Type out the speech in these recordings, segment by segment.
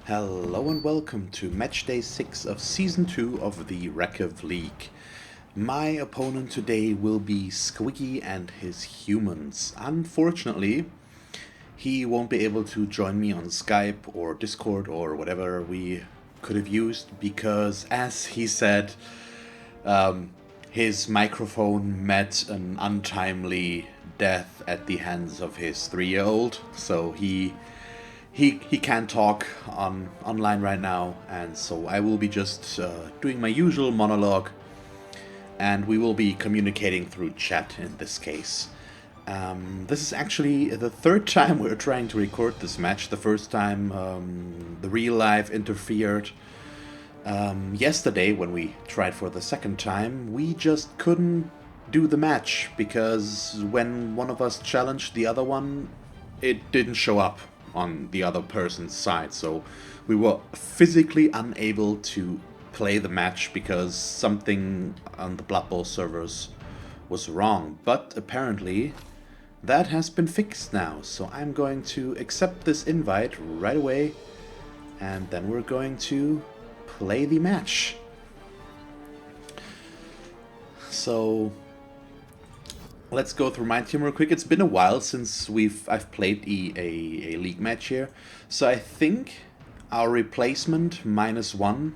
Hello and welcome to match day 6 of season 2 of the Rekef League. My opponent today will be Squiggy and his humans. Unfortunately, he won't be able to join me on Skype or Discord or whatever we could have used because, as he said, his microphone met an untimely death at the hands of his 3-year-old, so he can't talk online right now, and so I will be just doing my usual monologue, and we will be communicating through chat in this case. This is actually the third time we're trying to record this match. The first time the real life interfered. Yesterday, when we tried for the second time, we just couldn't do the match because when one of us challenged the other one, it didn't show up on the other person's side, so we were physically unable to play the match because something on the Blood Bowl servers was wrong. But apparently that has been fixed now, so I'm going to accept this invite right away, and then we're going to play the match. So let's go through my team real quick. It's been a while since I've played a league match here, so I think our replacement -1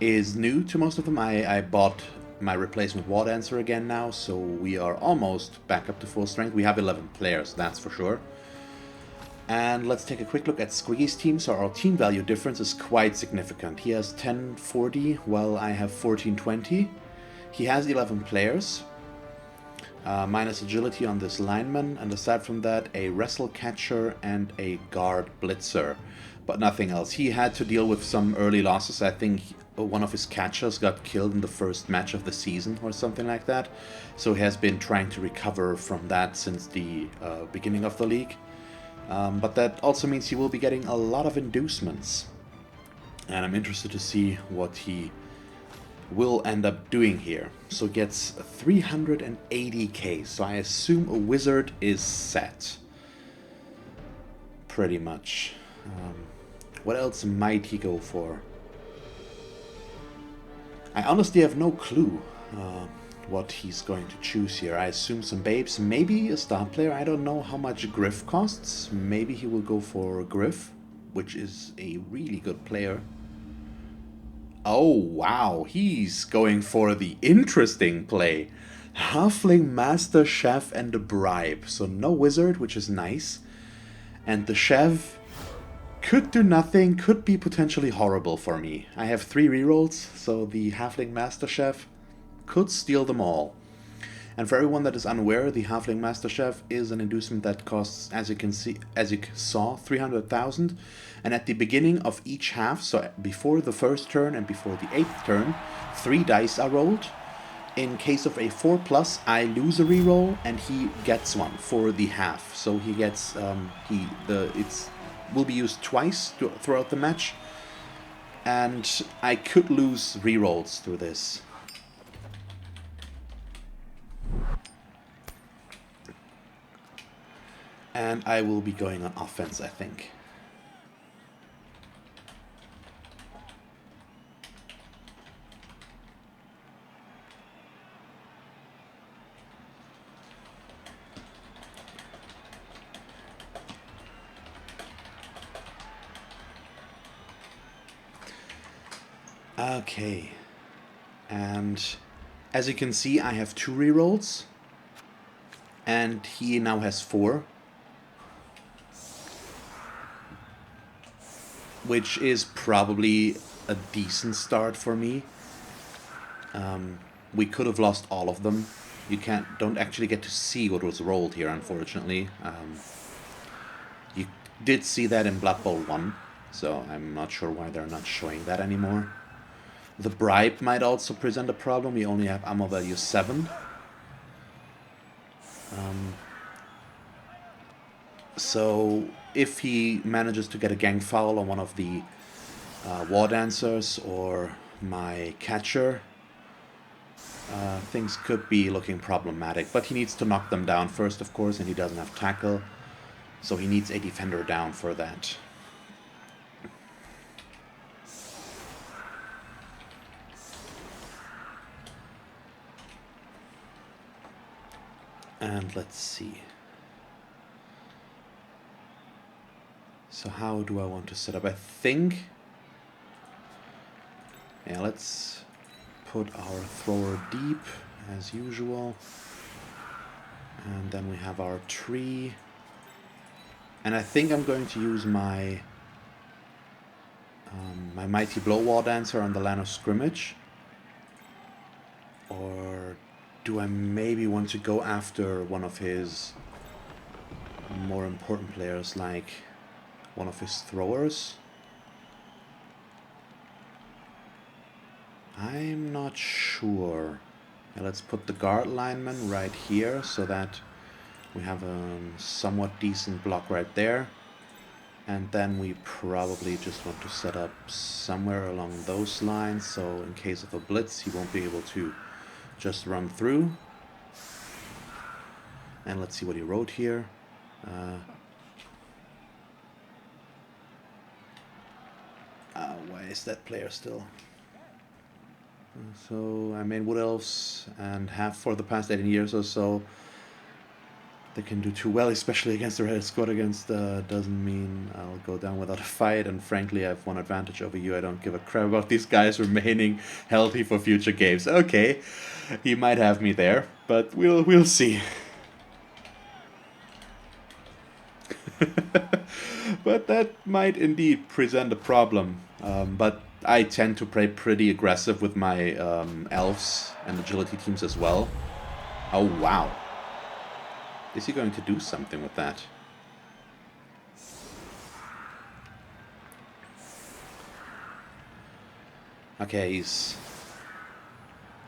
is new to most of them. I bought my replacement War Dancer again now, so we are almost back up to full strength. We have 11 players, that's for sure. And let's take a quick look at Squiggy's team. So our team value difference is quite significant. He has 1040 while I have 1420. He has 11 players. Minus agility on this lineman, and aside from that, a wrestle catcher and a guard blitzer, but nothing else. He had to deal with some early losses. I think one of his catchers got killed in the first match of the season or something like that, so he has been trying to recover from that since the beginning of the league. But that also means he will be getting a lot of inducements, and I'm interested to see what he will end up doing here. So gets 380k, so I assume a wizard is set. Pretty much. What else might he go for? I honestly have no clue what he's going to choose here. I assume some babes, maybe a star player. I don't know how much Griff costs. Maybe he will go for Griff, which is a really good player. Oh, wow, he's going for the interesting play. Halfling, Master, Chef, and a Bribe. So no wizard, which is nice. And the Chef could do nothing, could be potentially horrible for me. I have 3 rerolls, so the Halfling, Master, Chef could steal them all. And for everyone that is unaware, the Halfling Master Chef is an inducement that costs, as you saw, 300,000. And at the beginning of each half, so before the first turn and before the 8th turn, 3 dice are rolled. In case of a 4+, I lose a reroll, and he gets one for the half. So he gets it will be used twice throughout the match, and I could lose rerolls through this. And I will be going on offense, I think. Okay. And as you can see, I have 2 rerolls, and he now has 4. Which is probably a decent start for me. We could have lost all of them. You don't actually get to see what was rolled here, unfortunately. You did see that in Blood Bowl 1, so I'm not sure why they're not showing that anymore. The Bribe might also present a problem. We only have ammo value 7. So if he manages to get a gang foul on one of the War Dancers or my catcher, things could be looking problematic. But he needs to knock them down first, of course, and he doesn't have tackle. So he needs a defender down for that. And let's see. So how do I want to set up? I think... Yeah, let's put our thrower deep, as usual. And then we have our tree. And I think I'm going to use my... my Mighty Blow War Dancer on the line of scrimmage. Or do I maybe want to go after one of his more important players, like one of his throwers? I'm not sure. Yeah, let's put the guard lineman right here so that we have a somewhat decent block right there. And then we probably just want to set up somewhere along those lines, so in case of a blitz he won't be able to just run through. And let's see what he wrote here. Why is that player still? So I made Wood Elves and have for the past 18 years or so. They can do too well, especially against the red squad. Against doesn't mean I'll go down without a fight, and frankly I have one advantage over you. I don't give a crap about these guys remaining healthy for future games. Okay, he might have me there, but we'll see. But that might indeed present a problem. But I tend to play pretty aggressive with my elves and agility teams as well. Oh wow. Is he going to do something with that? Okay, he's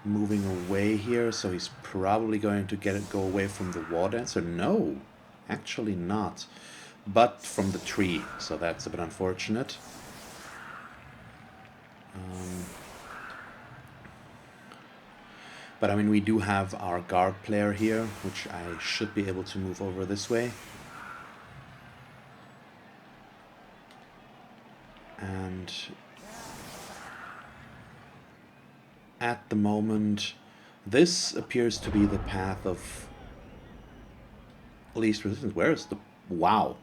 moving away here, so he's probably going to go away from the War Dancer. No, actually not. But from the tree, so that's a bit unfortunate. But I mean, we do have our guard player here, which I should be able to move over this way. And at the moment, this appears to be the path of least resistance. Where is the... Wow.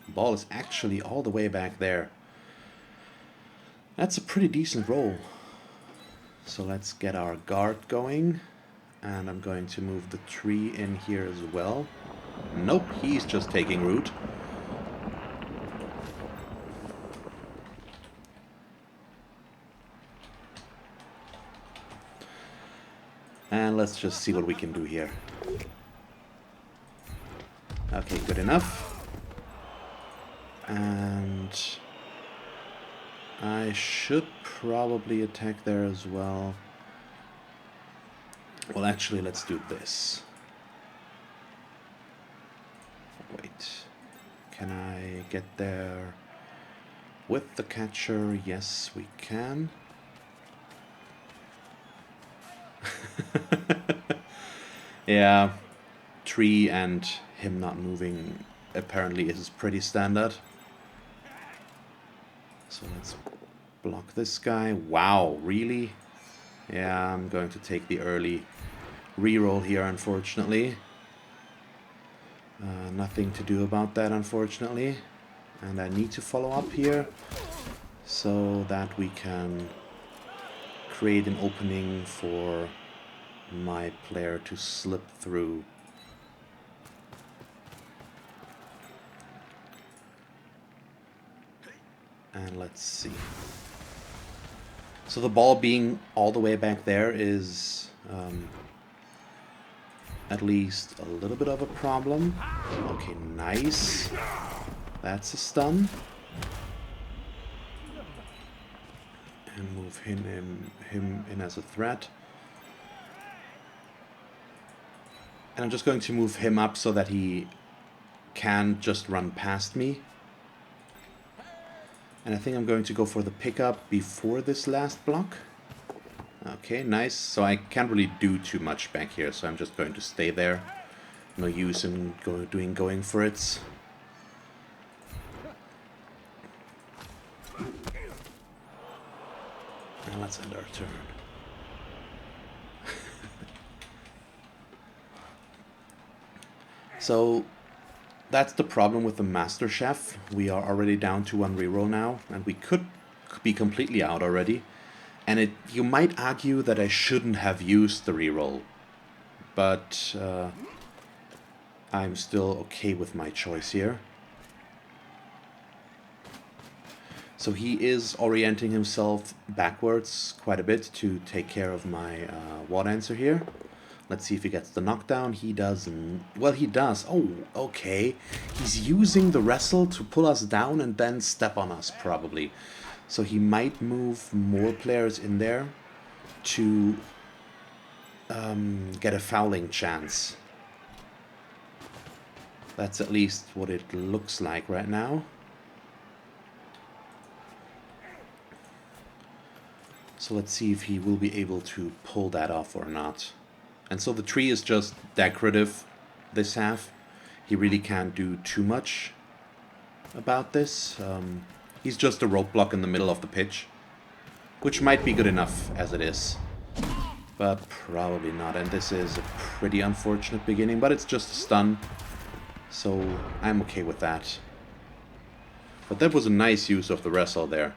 The ball is actually all the way back there. That's a pretty decent roll. So let's get our guard going. And I'm going to move the tree in here as well. Nope, he's just taking root. And let's just see what we can do here. Okay, good enough. And I should probably attack there as well. Well, actually, let's do this. Wait. Can I get there with the catcher? Yes, we can. Yeah, tree and him not moving apparently is pretty standard. So let's block this guy. Wow, really? Yeah, I'm going to take the early reroll here, unfortunately. Nothing to do about that, unfortunately. And I need to follow up here so that we can create an opening for my player to slip through. And let's see. So the ball being all the way back there is at least a little bit of a problem. Okay, nice. That's a stun. And move him in as a threat. And I'm just going to move him up so that he can just run past me. And I think I'm going to go for the pickup before this last block. Okay, nice. So I can't really do too much back here, so I'm just going to stay there. No use in going for it. And let's end our turn. So that's the problem with the Master Chef. We are already down to 1 reroll now, and we could be completely out already. And you might argue that I shouldn't have used the reroll, but I'm still okay with my choice here. So he is orienting himself backwards quite a bit to take care of my War Dancer here. Let's see if he gets the knockdown. He doesn't. Well, he does. Oh, okay. He's using the wrestle to pull us down and then step on us, probably. So he might move more players in there to get a fouling chance. That's at least what it looks like right now. So let's see if he will be able to pull that off or not. And so the tree is just decorative this half. He really can't do too much about this. He's just a roadblock in the middle of the pitch, which might be good enough as it is, but probably not. And this is a pretty unfortunate beginning, but it's just a stun, so I'm okay with that. But that was a nice use of the wrestle there.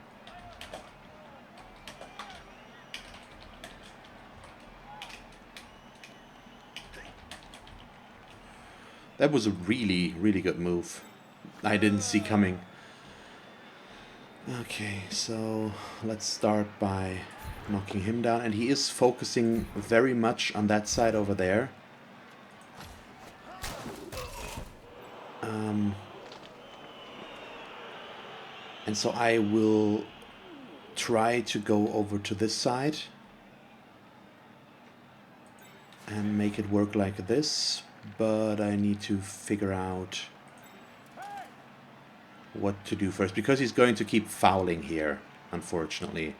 That was a really, really good move. I didn't see coming. Okay, so let's start by knocking him down. And he is focusing very much on that side over there. And so I will try to go over to this side and make it work like this. But I need to figure out what to do first, because he's going to keep fouling here, unfortunately.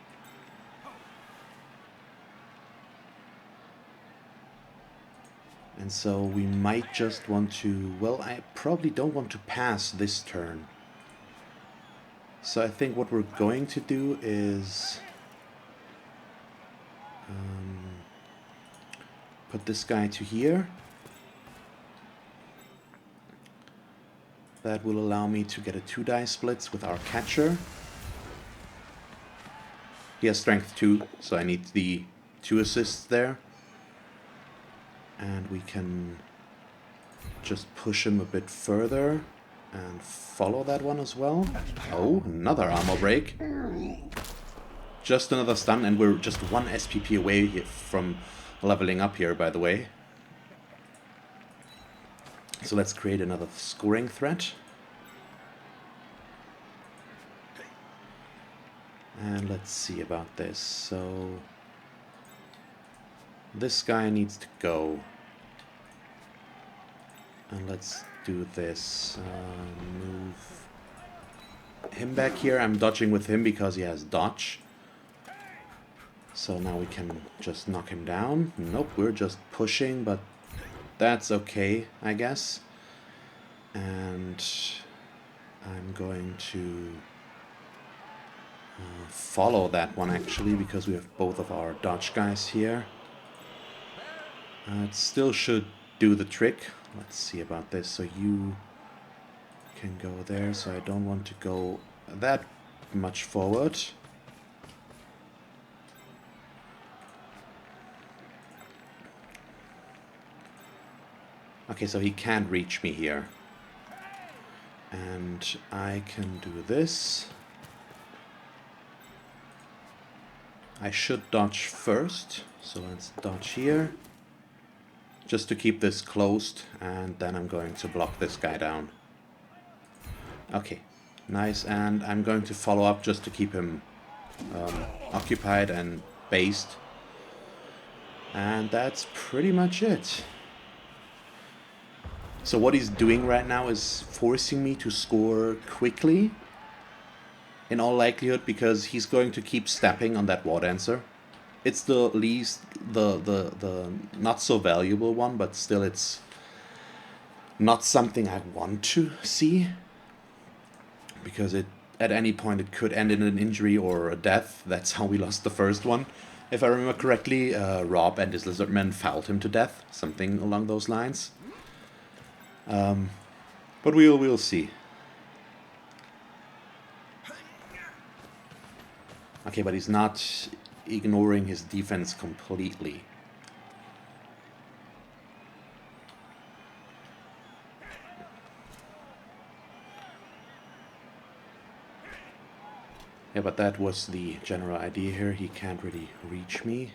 And so we might just want to... Well, I probably don't want to pass this turn. So I think what we're going to do is... put this guy to here. That will allow me to get a 2-die splits with our catcher. He has strength 2, so I need the 2 assists there. And we can just push him a bit further and follow that one as well. Oh, another armor break. Just another stun, and we're just 1 SPP away from leveling up here, by the way. So let's create another scoring threat. And let's see about this. So this guy needs to go. And let's do this. Move him back here. I'm dodging with him because he has dodge. So now we can just knock him down. Nope, we're just pushing, but that's okay, I guess. And I'm going to follow that one, actually, because we have both of our dodge guys here. It still should do the trick. Let's see about this. So you can go there, so I don't want to go that much forward. Okay, so he can't reach me here. And I can do this. I should dodge first, so let's dodge here. Just to keep this closed, and then I'm going to block this guy down. Okay, nice, and I'm going to follow up just to keep him occupied and based. And that's pretty much it. So what he's doing right now is forcing me to score quickly, in all likelihood, because he's going to keep stepping on that War Dancer. It's the least, the not so valuable one, but still it's not something I want to see, because it at any point it could end in an injury or a death. That's how we lost the first one. If I remember correctly, Rob and his Lizardmen fouled him to death, something along those lines. But we'll see. Okay, but he's not ignoring his defense completely. Yeah, but that was the general idea here. He can't really reach me.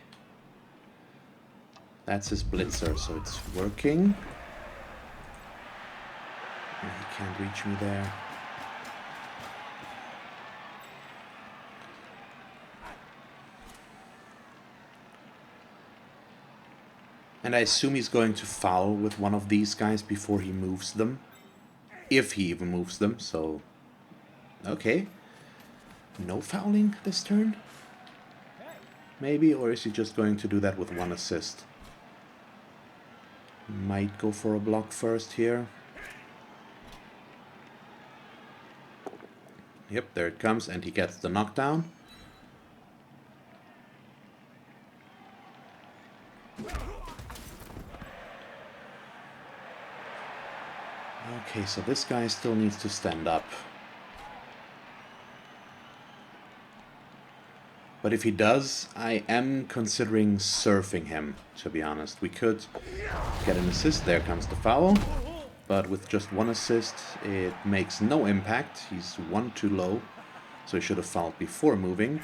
That's his blitzer, so it's working. And he can't reach me there. And I assume he's going to foul with one of these guys before he moves them. If he even moves them, so... Okay. No fouling this turn? Maybe, or is he just going to do that with one assist? Might go for a block first here. Yep, there it comes, and he gets the knockdown. Okay, so this guy still needs to stand up. But if he does, I am considering surfing him, to be honest. We could get an assist. There comes the foul. But with just one assist, it makes no impact. He's one too low, so he should have fouled before moving.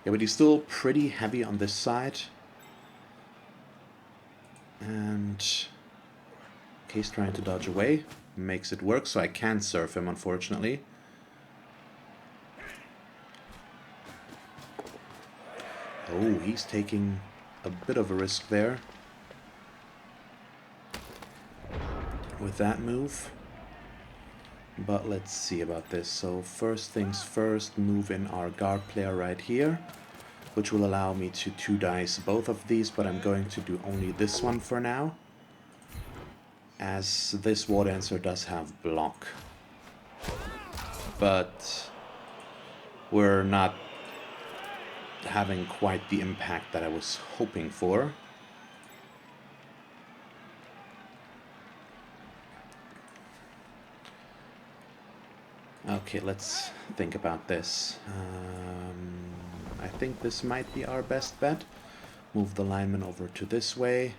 Yeah, but he's still pretty heavy on this side. And okay, he's trying to dodge away. Makes it work, so I can't surf him, unfortunately. Oh, he's taking a bit of a risk there with that move. But let's see about this. So first things first, move in our guard player right here, which will allow me to 2-dice both of these, but I'm going to do only this one for now, as this War Dancer does have block. But we're not having quite the impact that I was hoping for. Okay, let's think about this. I think this might be our best bet. Move the lineman over to this way.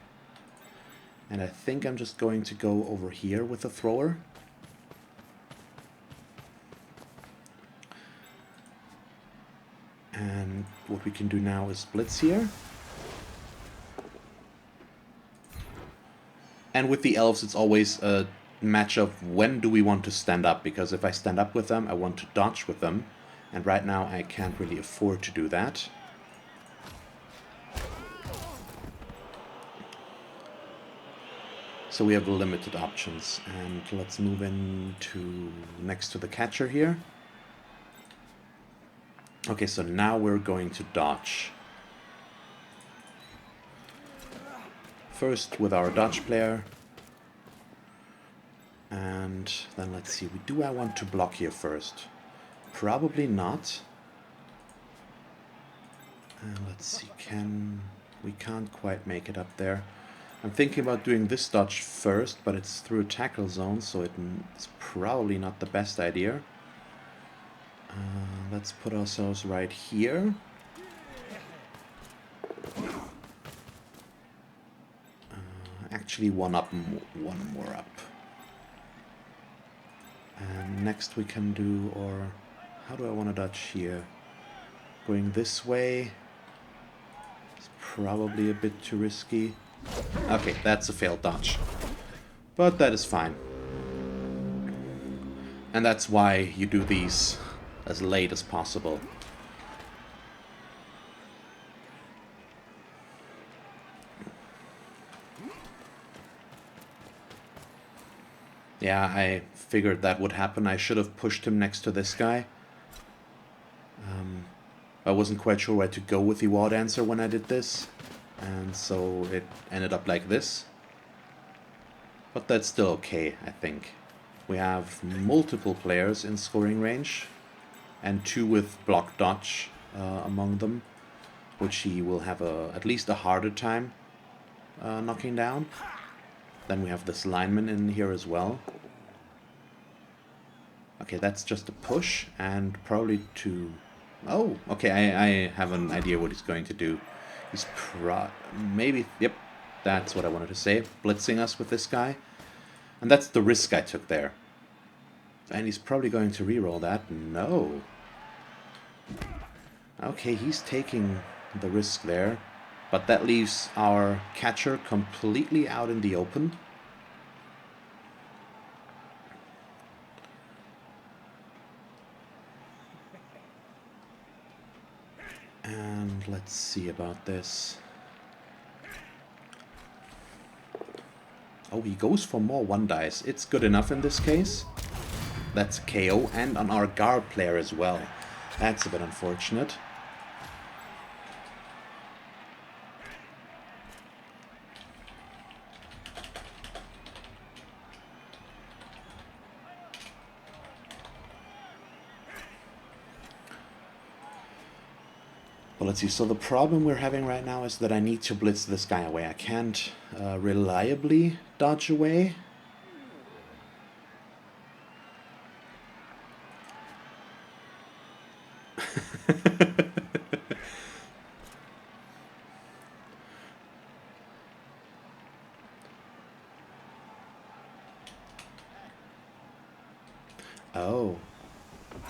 And I think I'm just going to go over here with the thrower. And what we can do now is blitz here. And with the elves, it's always a match of when do we want to stand up, because if I stand up with them, I want to dodge with them. And right now, I can't really afford to do that. So we have limited options, and let's move in to next to the catcher here. Okay, so now we're going to dodge. First with our dodge player. And then let's see, do I want to block here first? Probably not. And let's see, we can't quite make it up there. I'm thinking about doing this dodge first, but it's through a tackle zone, so it's probably not the best idea. Let's put ourselves right here. Actually, one more up. And next we can do, or how do I want to dodge here? Going this way is probably a bit too risky. Okay, that's a failed dodge. But that is fine. And that's why you do these as late as possible. Yeah, I figured that would happen. I should have pushed him next to this guy. I wasn't quite sure where to go with the War Dancer when I did this. And so it ended up like this. But that's still okay, I think. We have multiple players in scoring range. And 2 with block dodge among them. which he will have at least a harder time knocking down. Then we have this lineman in here as well. Okay, that's just a push, and probably to... Oh, okay, I have an idea what he's going to do. He's maybe... Yep, that's what I wanted to say. Blitzing us with this guy. And that's the risk I took there. And he's probably going to reroll that. No. Okay, he's taking the risk there. But that leaves our catcher completely out in the open. And let's see about this. Oh, he goes for more 1 dice. It's good enough in this case. That's a KO, and on our guard player as well. That's a bit unfortunate. Well, let's see. So the problem we're having right now is that I need to blitz this guy away. I can't reliably dodge away. Oh.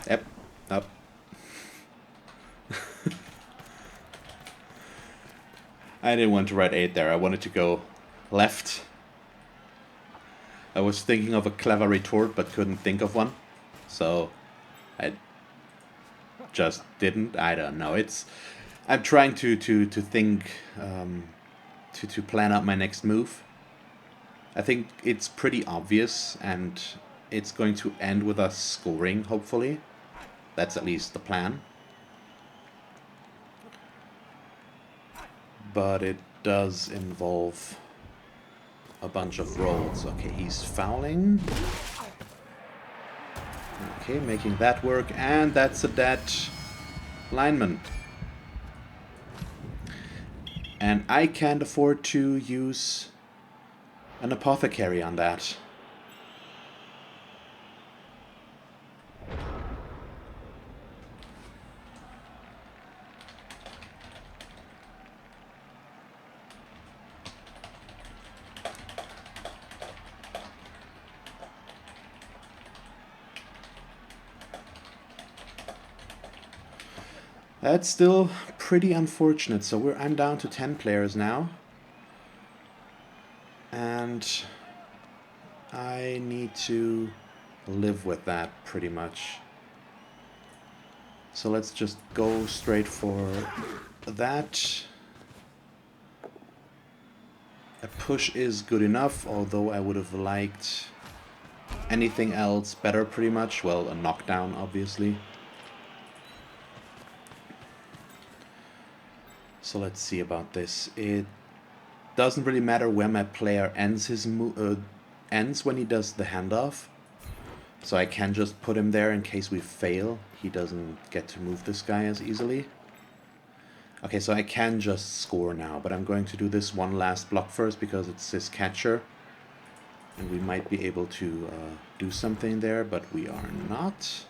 Yep. Up. I didn't want to write 8 there. I wanted to go left. I was thinking of a clever retort, but couldn't think of one. So I just didn't. I don't know. I'm trying to think, to plan out my next move. I think it's pretty obvious, and it's going to end with us scoring, hopefully. That's at least the plan. But it does involve a bunch of rolls. Okay, he's fouling. Okay, making that work, and that's a dead lineman. And I can't afford to use an apothecary on that. That's still pretty unfortunate. So I'm down to 10 players now. And I need to live with that pretty much. So let's just go straight for that. A push is good enough, although I would have liked anything else better pretty much. Well, a knockdown, obviously. So let's see about this. It doesn't really matter where my player ends ends when he does the handoff. So I can just put him there in case we fail. He doesn't get to move this guy as easily. Okay, so I can just score now, but I'm going to do this one last block first because it's his catcher. And we might be able to do something there, but we are not.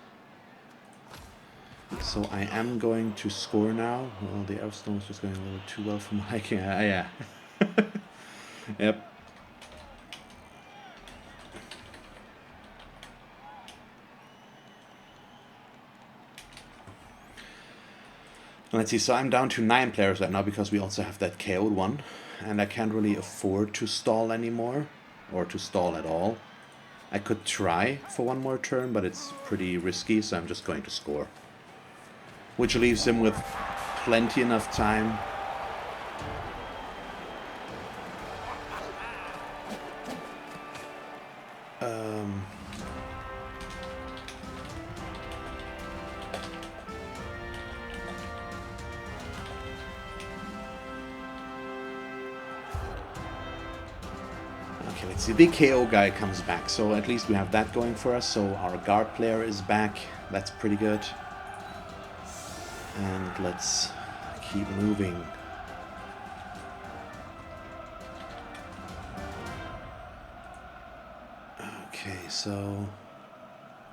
So I am going to score now. Well, the Elves was just going a little too well for my liking. Yeah. Yep. Let's see, so I'm down to 9 players right now because we also have that KO'd one. And I can't really afford to stall anymore, or to stall at all. I could try for one more turn, but it's pretty risky, so I'm just going to score. Which leaves him with plenty enough time. Okay, let's see. The KO guy comes back, so at least we have that going for us. So our guard player is back. That's pretty good. And let's Keep moving. Okay, so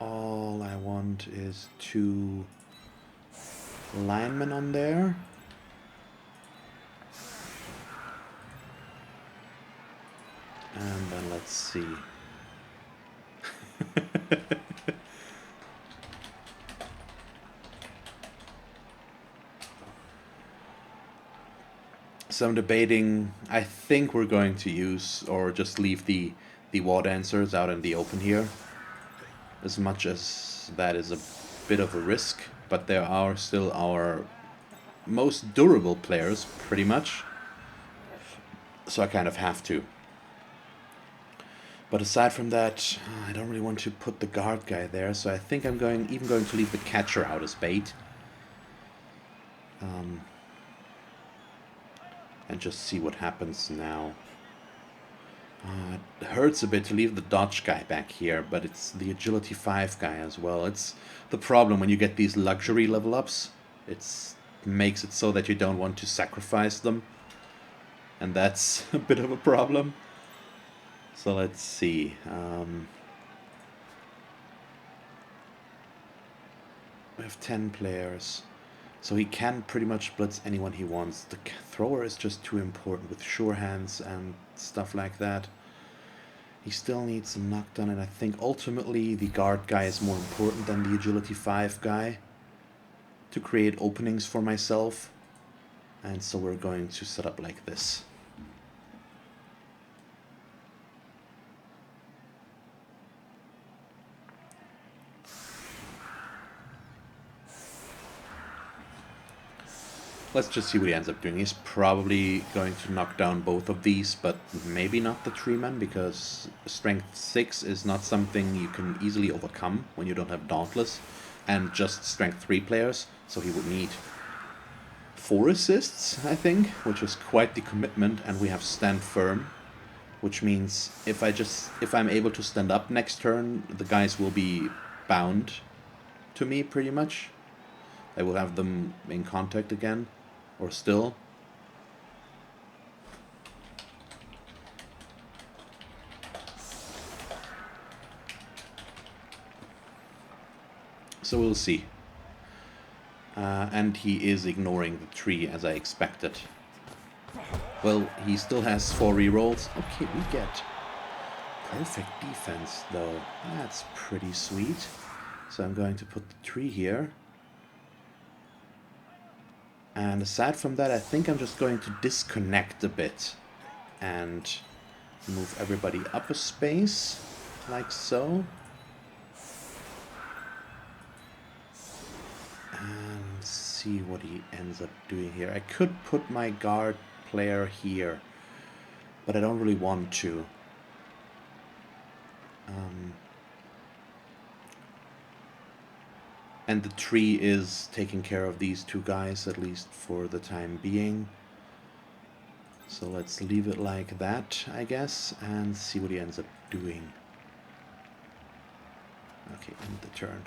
all I want is 2 linemen on there. And then let's see. So I'm debating, I think we're going to use or just leave the war dancers out in the open here. As much as that is a bit of a risk, but there are still our most durable players, pretty much. So I kind of have to. But aside from that, I don't really want to put the guard guy there, so I think I'm going to leave the catcher out as bait. And just see what happens now. It hurts a bit to leave the dodge guy back here, but it's the agility 5 guy as well. It's the problem when you get these luxury level ups. It makes it so that you don't want to sacrifice them. And that's a bit of a problem. So let's see. We have 10 players. So he can pretty much blitz anyone he wants. The thrower is just too important with sure hands and stuff like that. He still needs a knockdown, and I think ultimately the guard guy is more important than the agility 5 guy to create openings for myself. And so we're going to set up like this. Let's just see what he ends up doing. He's probably going to knock down both of these, but maybe not the 3-man, because strength 6 is not something you can easily overcome when you don't have Dauntless and just strength 3 players. So he would need 4 assists, I think, which is quite the commitment. And we have stand firm, which means if I'm able to stand up next turn, the guys will be bound to me pretty much. I will have them in contact again. Or still. So we'll see. And he is ignoring the tree as I expected. Well, he still has 4 rerolls. Okay, we get perfect defense though. That's pretty sweet. So I'm going to put the tree here. And aside from that, I think I'm just going to disconnect a bit and move everybody up a space, like so. And see what he ends up doing here. I could put my guard player here, but I don't really want to. And the tree is taking care of these 2 guys, at least for the time being. So let's leave it like that, I guess, and see what he ends up doing. Okay, end the turn.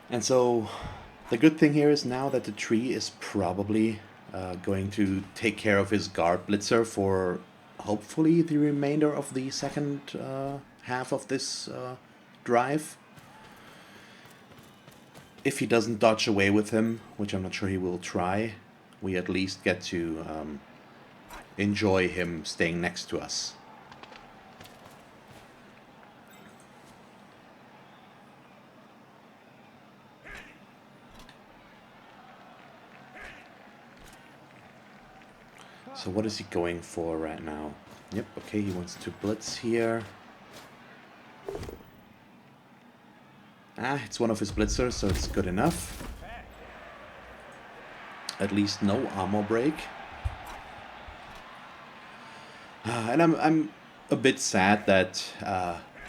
And so the good thing here is now that the tree is probably going to take care of his guard blitzer for hopefully the remainder of the second half of this drive. If he doesn't dodge away with him, which I'm not sure he will try, we at least get to enjoy him staying next to us. So what is he going for right now? Yep, okay, he wants to blitz here. It's one of his blitzers, so it's good enough. At least no armor break. And I'm a bit sad that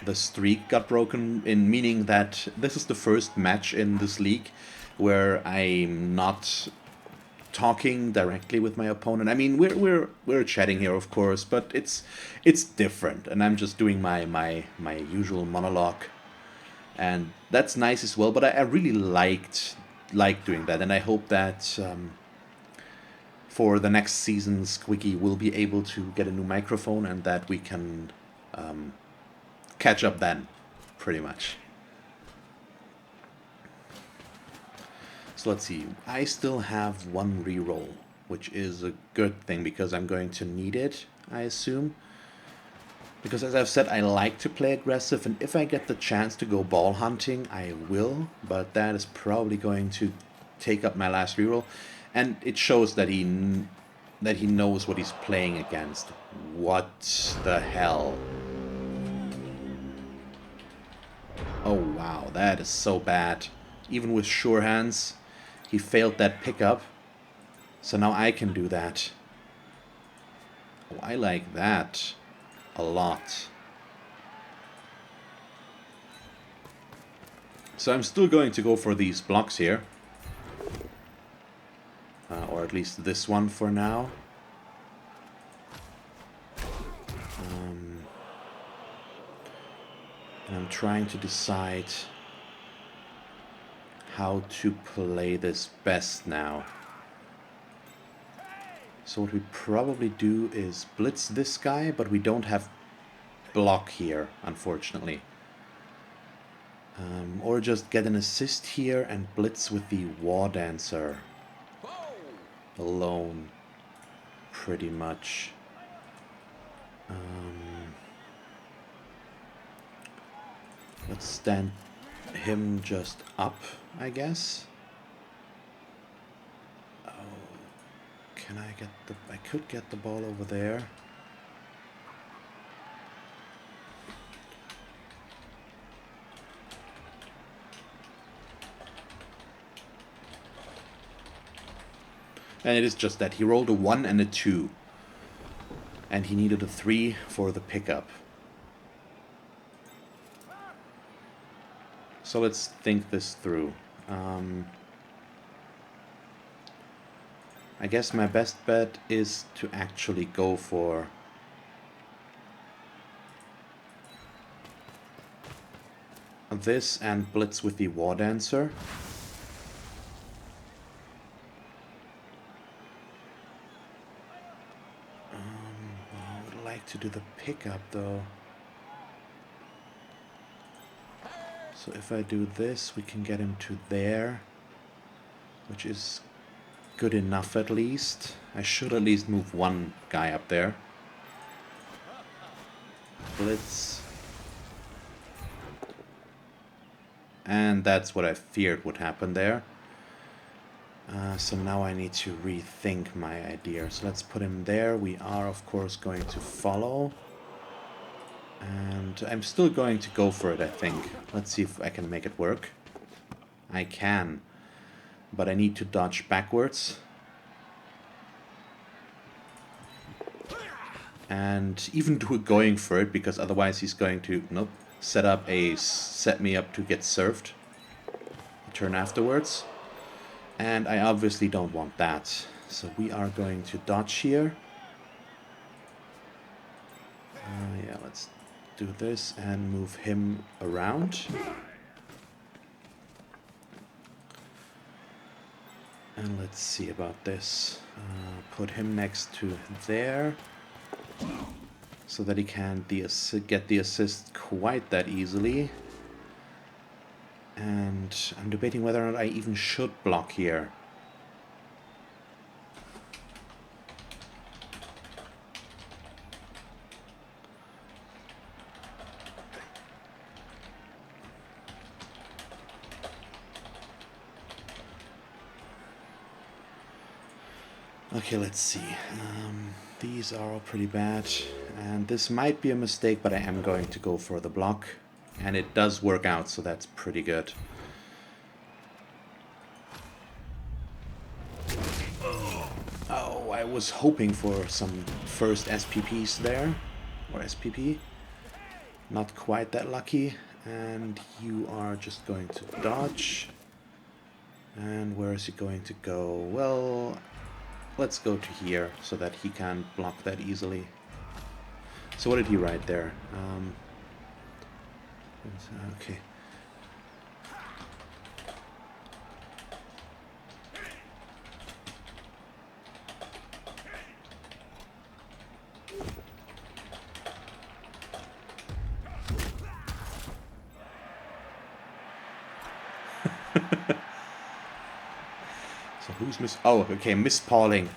the streak got broken, in meaning that this is the first match in this league where I'm not talking directly with my opponent. I mean, we're chatting here, of course, but it's different, and I'm just doing my usual monologue, and that's nice as well. But I really like doing that, and I hope that for the next season, Squiggy will be able to get a new microphone, and that we can catch up then, pretty much. So let's see, I still have one reroll, which is a good thing because I'm going to need it, I assume. Because as I've said, I like to play aggressive, and if I get the chance to go ball hunting, I will, but that is probably going to take up my last reroll. And it shows that he knows what he's playing against. What the hell? Oh wow, that is so bad. Even with sure hands, he failed that pickup. So now I can do that. Oh, I like that a lot. So I'm still going to go for these blocks here. Or at least this one for now. And I'm trying to decide how to play this best now. So what we probably do is blitz this guy, but we don't have block here, unfortunately. Or just get an assist here and blitz with the War Dancer alone, pretty much. Let's stand him just up, I guess. Oh, can I get the... I could get the ball over there. And it is just that. He rolled a 1 and a 2. And he needed a 3 for the pickup. So let's think this through. I guess my best bet is to actually go for this and blitz with the War Dancer. I would like to do the pickup though. So if I do this, we can get him to there, which is good enough at least. I should at least move one guy up there. Blitz. And that's what I feared would happen there. So now I need to rethink my idea. So let's put him there. We are, of course, going to follow. And I'm still going to go for it, I think. Let's see if I can make it work. I can. But I need to dodge backwards. And even going for it, because otherwise he's going to, nope, set me up to get served. Turn afterwards. And I obviously don't want that. So we are going to dodge here. Yeah, let's do this and move him around. And let's see about this. Put him next to there. So that he can't get the assist quite that easily. And I'm debating whether or not I even should block here. Okay, let's see. These are all pretty bad. And this might be a mistake, but I am going to go for the block. And it does work out, so that's pretty good. Oh, I was hoping for some first SPPs there. Or SPP. Not quite that lucky. And you are just going to dodge. And where is he going to go? Well, let's go to here so that he can't block that easily. So what did he write there? Okay. So who's miss? Oh, okay, Miss Pauling.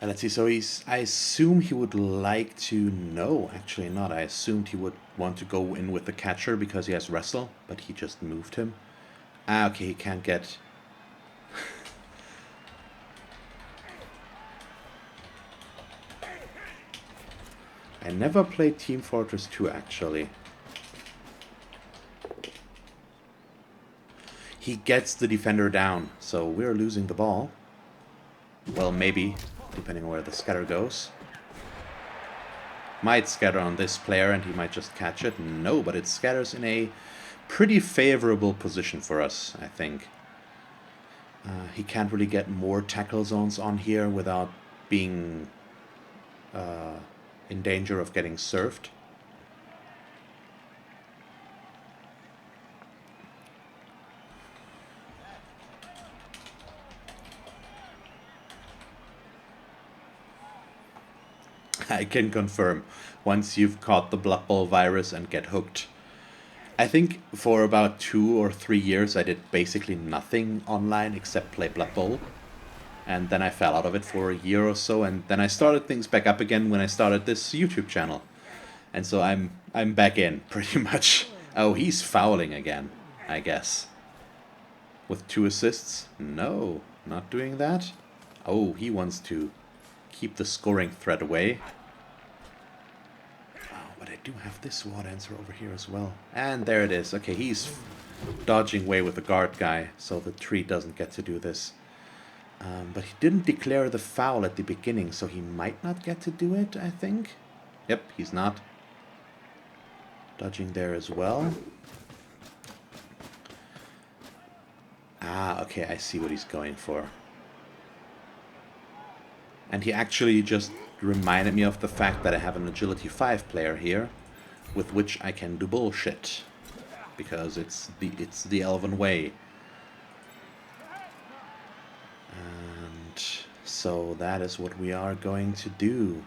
Let's see, so I assume he would like to, no, actually not. I assumed he would want to go in with the catcher because he has wrestle, but he just moved him. Ah, okay, he can't get... I never played Team Fortress 2, actually. He gets the defender down, so we're losing the ball. Well, maybe, depending on where the scatter goes. Might scatter on this player and he might just catch it. No, but it scatters in a pretty favorable position for us, I think. He can't really get more tackle zones on here without being in danger of getting surfed. I can confirm, once you've caught the Blood Bowl virus and get hooked. I think for about 2 or 3 years I did basically nothing online except play Blood Bowl. And then I fell out of it for a year or so, and then I started things back up again when I started this YouTube channel. And so I'm back in, pretty much. Oh, he's fouling again, I guess. With 2 assists? No, not doing that. Oh, he wants to keep the scoring threat away. Oh, but I do have this war dancer over here as well. And there it is. Okay, he's dodging away with the guard guy, so the tree doesn't get to do this. But he didn't declare the foul at the beginning, so he might not get to do it, I think. Yep, he's not. Dodging there as well. Ah, okay, I see what he's going for. And he actually just reminded me of the fact that I have an Agility 5 player here, with which I can do bullshit. Because it's the Elven way. And so that is what we are going to do.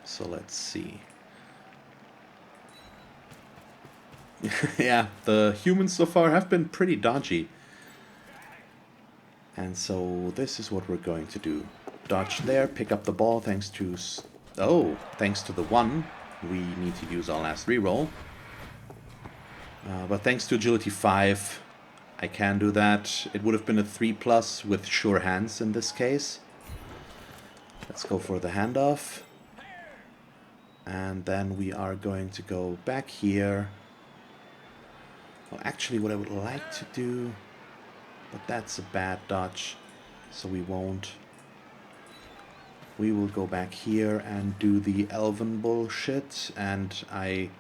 So let's see. Yeah, the humans so far have been pretty dodgy. And so this is what we're going to do. Dodge there, pick up the ball thanks to... Oh, thanks to the 1. We need to use our last reroll. But thanks to Agility 5, I can do that. It would have been a 3+ with sure hands in this case. Let's go for the handoff. And then we are going to go back here. Well, actually, what I would like to do... But that's a bad dodge, so we won't. We will go back here and do the Elven bullshit, and I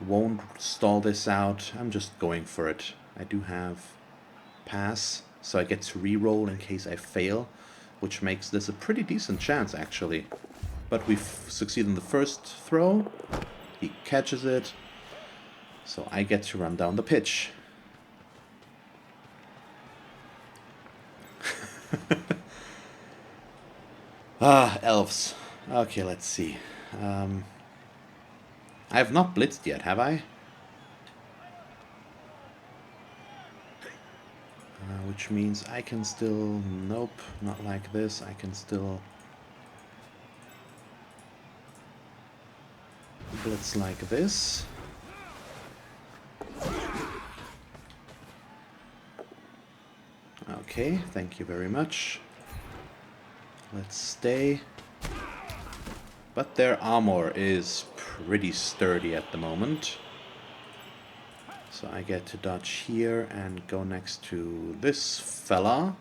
won't stall this out. I'm just going for it. I do have pass, so I get to reroll in case I fail, which makes this a pretty decent chance, actually. But we succeed in the first throw. He catches it, so I get to run down the pitch. Elves. Okay, let's see. I have not blitzed yet, have I? Which means I can still... Nope, not like this. I can still... blitz like this. Okay, thank you very much. Let's stay. But their armor is pretty sturdy at the moment. So I get to dodge here and go next to this fella.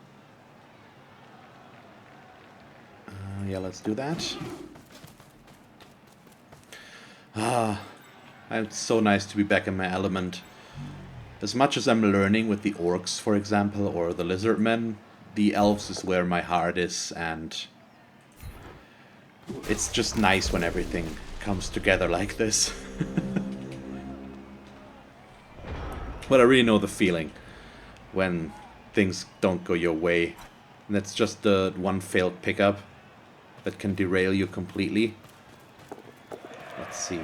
Yeah, let's do that. It's so nice to be back in my element. As much as I'm learning with the orcs, for example, or the lizardmen, the elves is where my heart is, and it's just nice when everything comes together like this. But I really know the feeling when things don't go your way. And that's just the one failed pickup that can derail you completely. Let's see.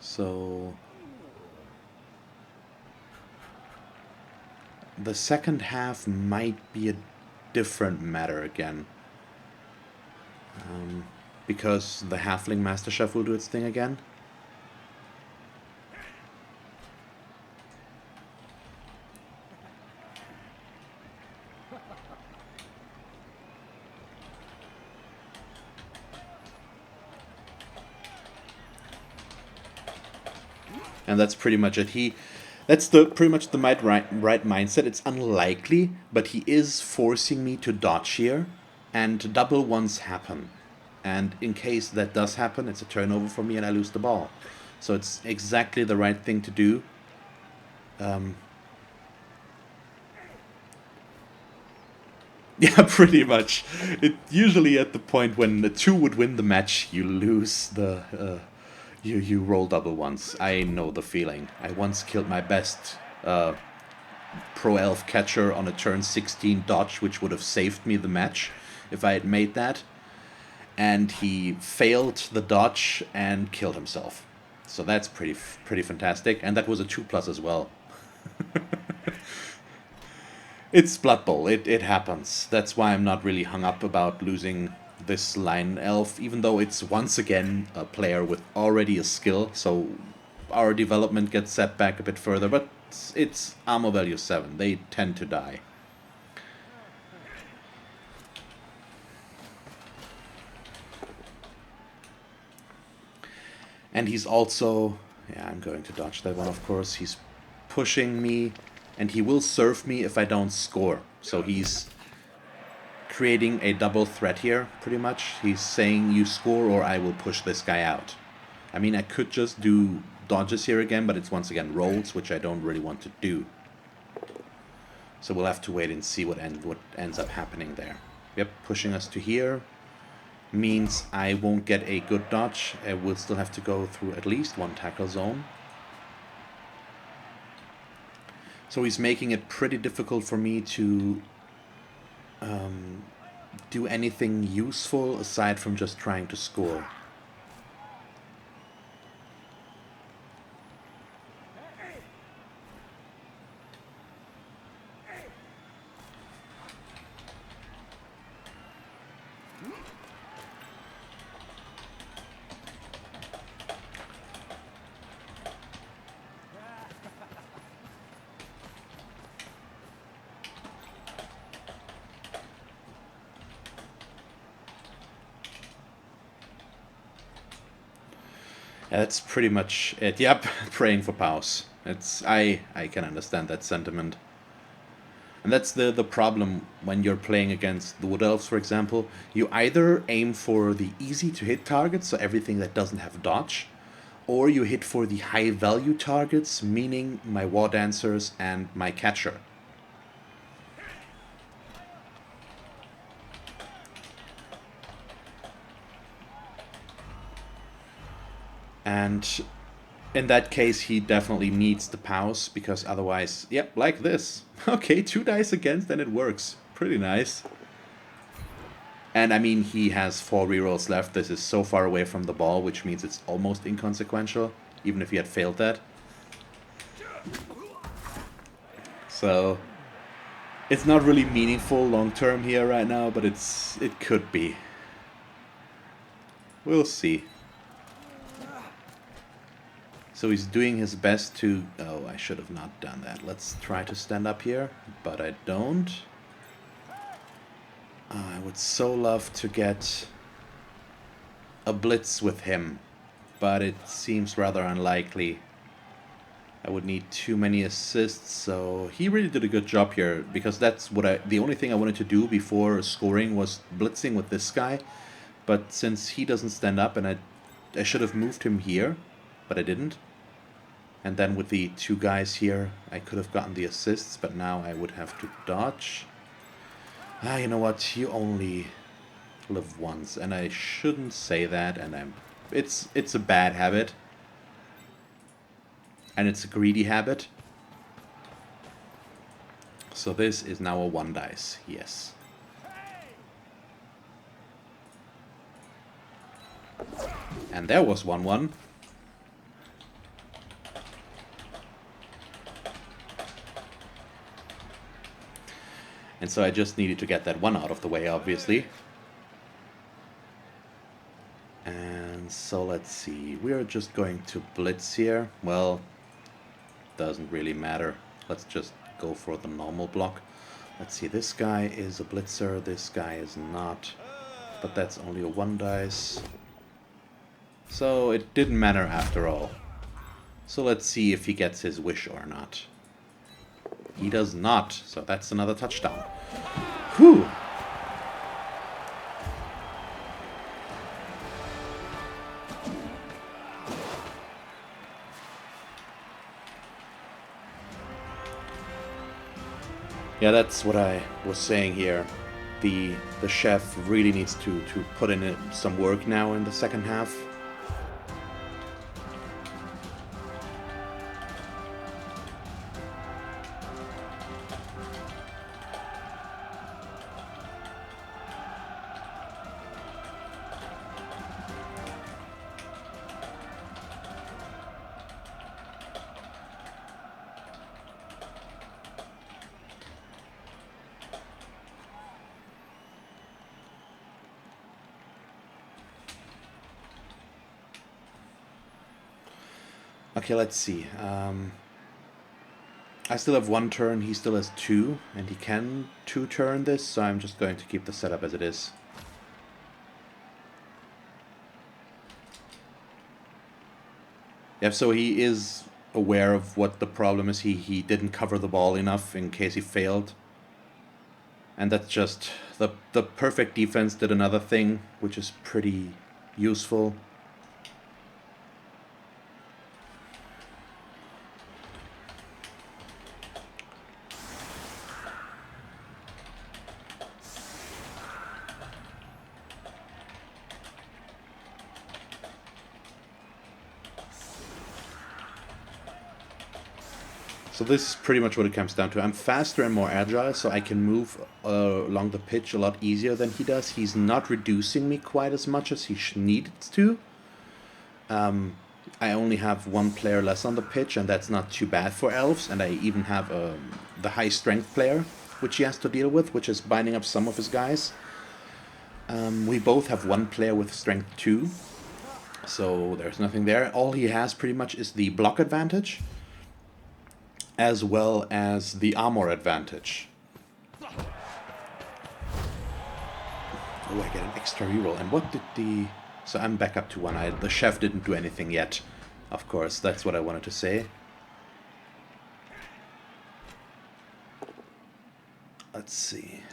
So the second half might be a different matter again. Because the Halfling Master Chef will do its thing again. And that's pretty much it. That's pretty much the right mindset. It's unlikely, but he is forcing me to dodge here, and double ones happen. And in case that does happen, it's a turnover for me and I lose the ball. So it's exactly the right thing to do. Yeah, pretty much. It usually at the point when the two would win the match, you lose the you roll double ones. I know the feeling. I once killed my best pro elf catcher on a turn 16 dodge, which would have saved me the match if I had made that. And he failed the dodge and killed himself. So that's pretty fantastic. And that was a 2+ as well. It's Blood Bowl. It happens. That's why I'm not really hung up about losing this line elf, even though it's once again a player with already a skill, so our development gets set back a bit further, but it's armor value 7. They tend to die. And he's also... yeah, I'm going to dodge that one, of course. He's pushing me, and he will serve me if I don't score. So he's creating a double threat here, pretty much. He's saying you score or I will push this guy out. I mean, I could just do dodges here again, but it's once again rolls, which I don't really want to do. So we'll have to wait and see what ends up happening there. Yep, pushing us to here means I won't get a good dodge. I will still have to go through at least one tackle zone. So he's making it pretty difficult for me to do anything useful aside from just trying to score. That's pretty much it. Yep, praying for pause. I can understand that sentiment. And that's the problem when you're playing against the Wood Elves, for example. You either aim for the easy to hit targets, so everything that doesn't have dodge, or you hit for the high value targets, meaning my War Dancers and my Catcher. And in that case, he definitely needs the pause, because otherwise, yep, like this. Okay, 2 dice against, and it works. Pretty nice. And I mean, he has 4 rerolls left. This is so far away from the ball, which means it's almost inconsequential, even if he had failed that. So it's not really meaningful long term here right now, but it could be. We'll see. So he's doing his best to... Oh, I should have not done that. Let's try to stand up here, but I don't. I would so love to get a blitz with him, but it seems rather unlikely. I would need too many assists, so he really did a good job here, because that's what the only thing I wanted to do before scoring was blitzing with this guy. But since he doesn't stand up, and I should have moved him here, but I didn't. And then with the two guys here, I could have gotten the assists, but now I would have to dodge. Ah, you know what? You only live once, and I shouldn't say that, and it's a bad habit. And it's a greedy habit. So this is now a 1 dice, yes. And there was 1-1. And so I just needed to get that 1 out of the way, obviously. And so let's see. We're just going to blitz here. Well, doesn't really matter. Let's just go for the normal block. Let's see. This guy is a blitzer. This guy is not. But that's only a 1 dice. So it didn't matter after all. So let's see if he gets his wish or not. He does not, so that's another touchdown. Whew! Yeah, that's what I was saying here. The chef really needs to put in some work now in the second half. Okay, let's see. I still have 1 turn, he still has 2, and he can 2-turn this, so I'm just going to keep the setup as it is. Yeah, so he is aware of what the problem is. He didn't cover the ball enough in case he failed. And that's just... The perfect defense did another thing, which is pretty useful. So this is pretty much what it comes down to. I'm faster and more agile, so I can move along the pitch a lot easier than he does. He's not reducing me quite as much as he needed to. I only have 1 player less on the pitch, and that's not too bad for Elves. And I even have the high strength player, which he has to deal with, which is binding up some of his guys. We both have 1 player with strength 2, so there's nothing there. All he has pretty much is the block advantage, as well as the armor advantage. Oh, I get an extra reroll. And what did the... So I'm back up to 1. The chef didn't do anything yet. Of course, that's what I wanted to say. Let's see.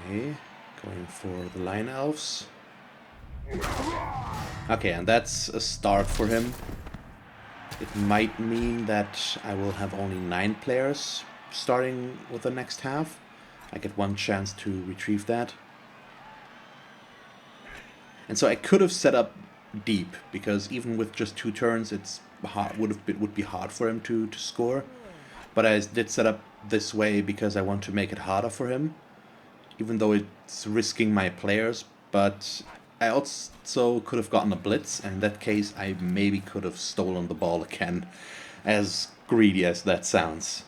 Okay. Going for the Lion Elves. Okay, and that's a start for him. It might mean that I will have only 9 players starting with the next half. I get 1 chance to retrieve that. And so I could have set up deep, because even with just 2 turns, it's hard, would be hard for him to score. But I did set up this way because I want to make it harder for him, even though it's risking my players. But I also could have gotten a blitz, and in that case I maybe could have stolen the ball again, as greedy as that sounds.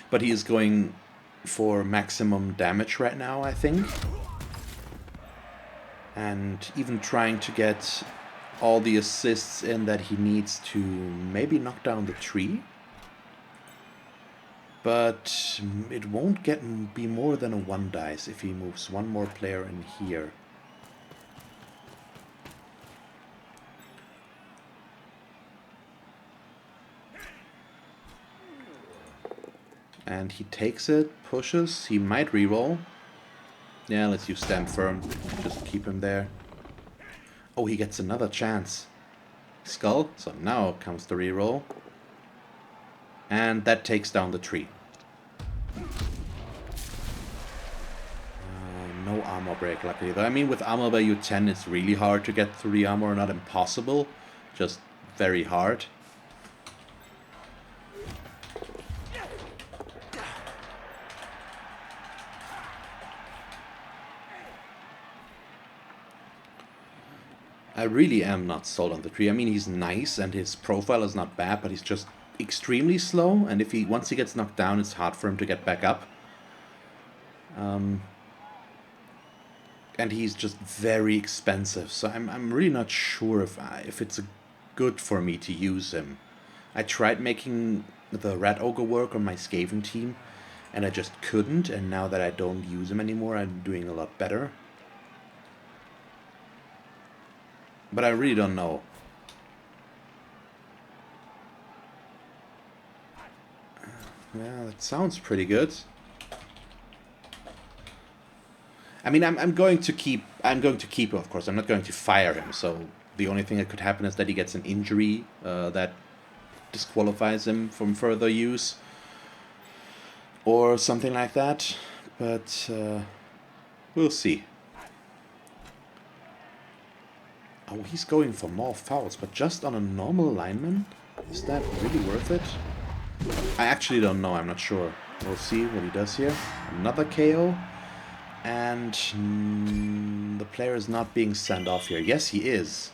But he is going for maximum damage right now, I think. And even trying to get all the assists in that he needs to maybe knock down the tree. But it won't be more than a 1 dice if he moves one more player in here. And he takes it, pushes, he might reroll. Yeah, let's use Stand Firm, just keep him there. Oh, he gets another chance. Skull, so now comes the reroll. And that takes down the tree. No armor break, luckily. Though, I mean, with armor value 10, it's really hard to get through the armor. Not impossible, just very hard. I really am not sold on the tree. I mean, he's nice and his profile is not bad, but he's just extremely slow. And if once he gets knocked down, it's hard for him to get back up. And he's just very expensive, so I'm really not sure if it's good for me to use him. I tried making the Rat Ogre work on my Skaven team, and I just couldn't, and now that I don't use him anymore, I'm doing a lot better. But I really don't know. Yeah, that sounds pretty good. I mean, I'm going to keep him, of course. I'm not going to fire him. So the only thing that could happen is that he gets an injury that disqualifies him from further use, or something like that. But we'll see. Oh, he's going for more fouls, but just on a normal lineman? Is that really worth it? I actually don't know. I'm not sure. We'll see what he does here. Another KO. And the player is not being sent off here. Yes, he is.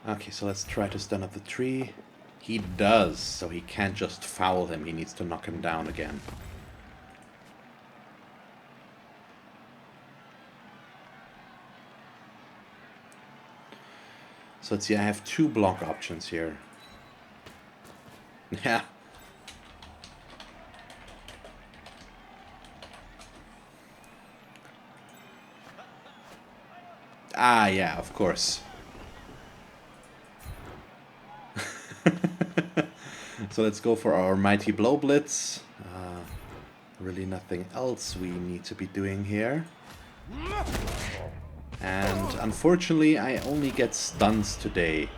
Okay, so let's try to stand up the tree. He does, so he can't just foul him, he needs to knock him down again. So let's see, I have 2 block options here. Yeah. Ah, yeah, of course. So let's go for our Mighty Blow Blitz. Really nothing else we need to be doing here. And unfortunately I only get stuns today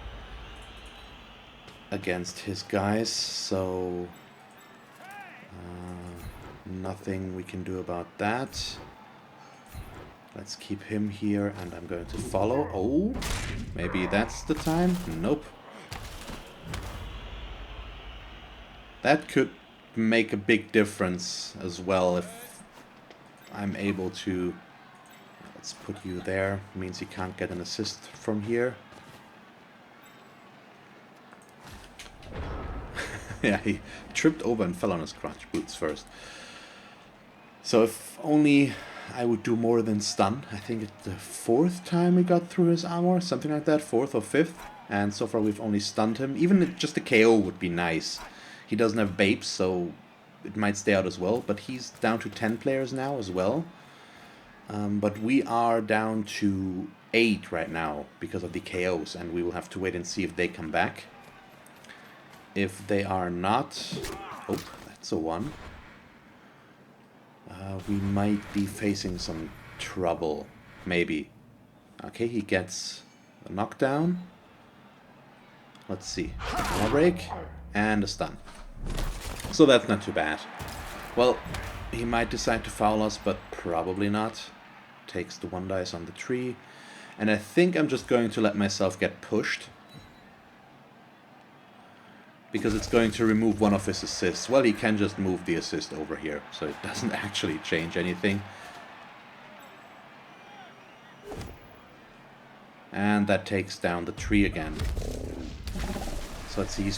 against his guys, so nothing we can do about that. Let's keep him here, and I'm going to follow. Oh, maybe that's the time? Nope. That could make a big difference as well if I'm able to... Let's put you there. Means he can't get an assist from here. Yeah, he tripped over and fell on his crotch boots first. So if only I would do more than stun. I think it's the 4th time we got through his armor, something like that, 4th or 5th. And so far we've only stunned him. Even just a KO would be nice. He doesn't have Babes, so it might stay out as well. But he's down to 10 players now as well. But we are down to 8 right now because of the KOs. And we will have to wait and see if they come back. If they are not... Oh, that's a 1. We might be facing some trouble. Maybe. Okay, he gets a knockdown. Let's see. A break. And a stun. So that's not too bad. Well, he might decide to foul us, but probably not. Takes the 1 dice on the tree. And I think I'm just going to let myself get pushed. Because it's going to remove one of his assists. Well, he can just move the assist over here, so it doesn't actually change anything. And that takes down the tree again. So let's see,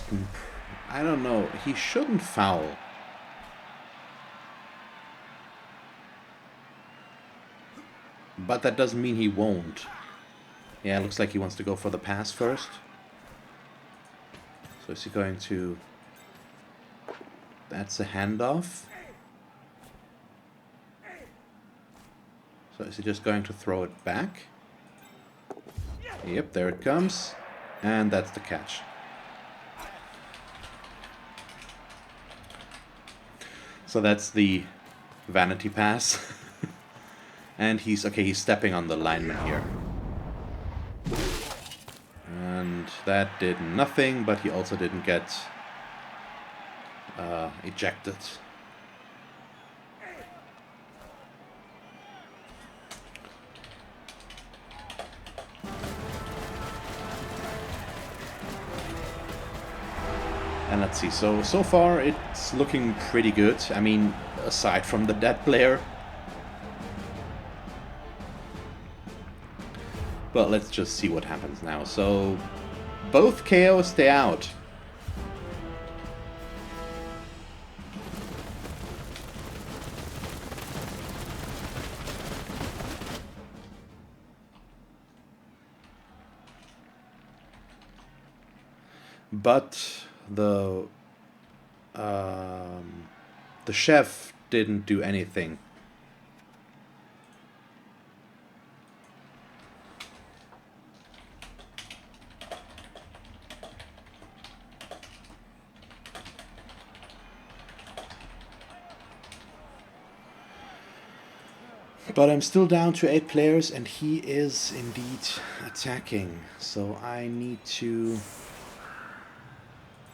I don't know, he shouldn't foul. But that doesn't mean he won't. Yeah, it looks like he wants to go for the pass first. So is he going to... That's a handoff. So is he just going to throw it back? Yep, there it comes. And that's the catch. So that's the vanity pass. And he's stepping on the lineman here. And that did nothing, but he also didn't get ejected. And let's see, so far it's looking pretty good. I mean, aside from the dead player. But let's just see what happens now. So, both KOs stay out. But the chef didn't do anything. But I'm still down to 8 players, and he is indeed attacking. So I need to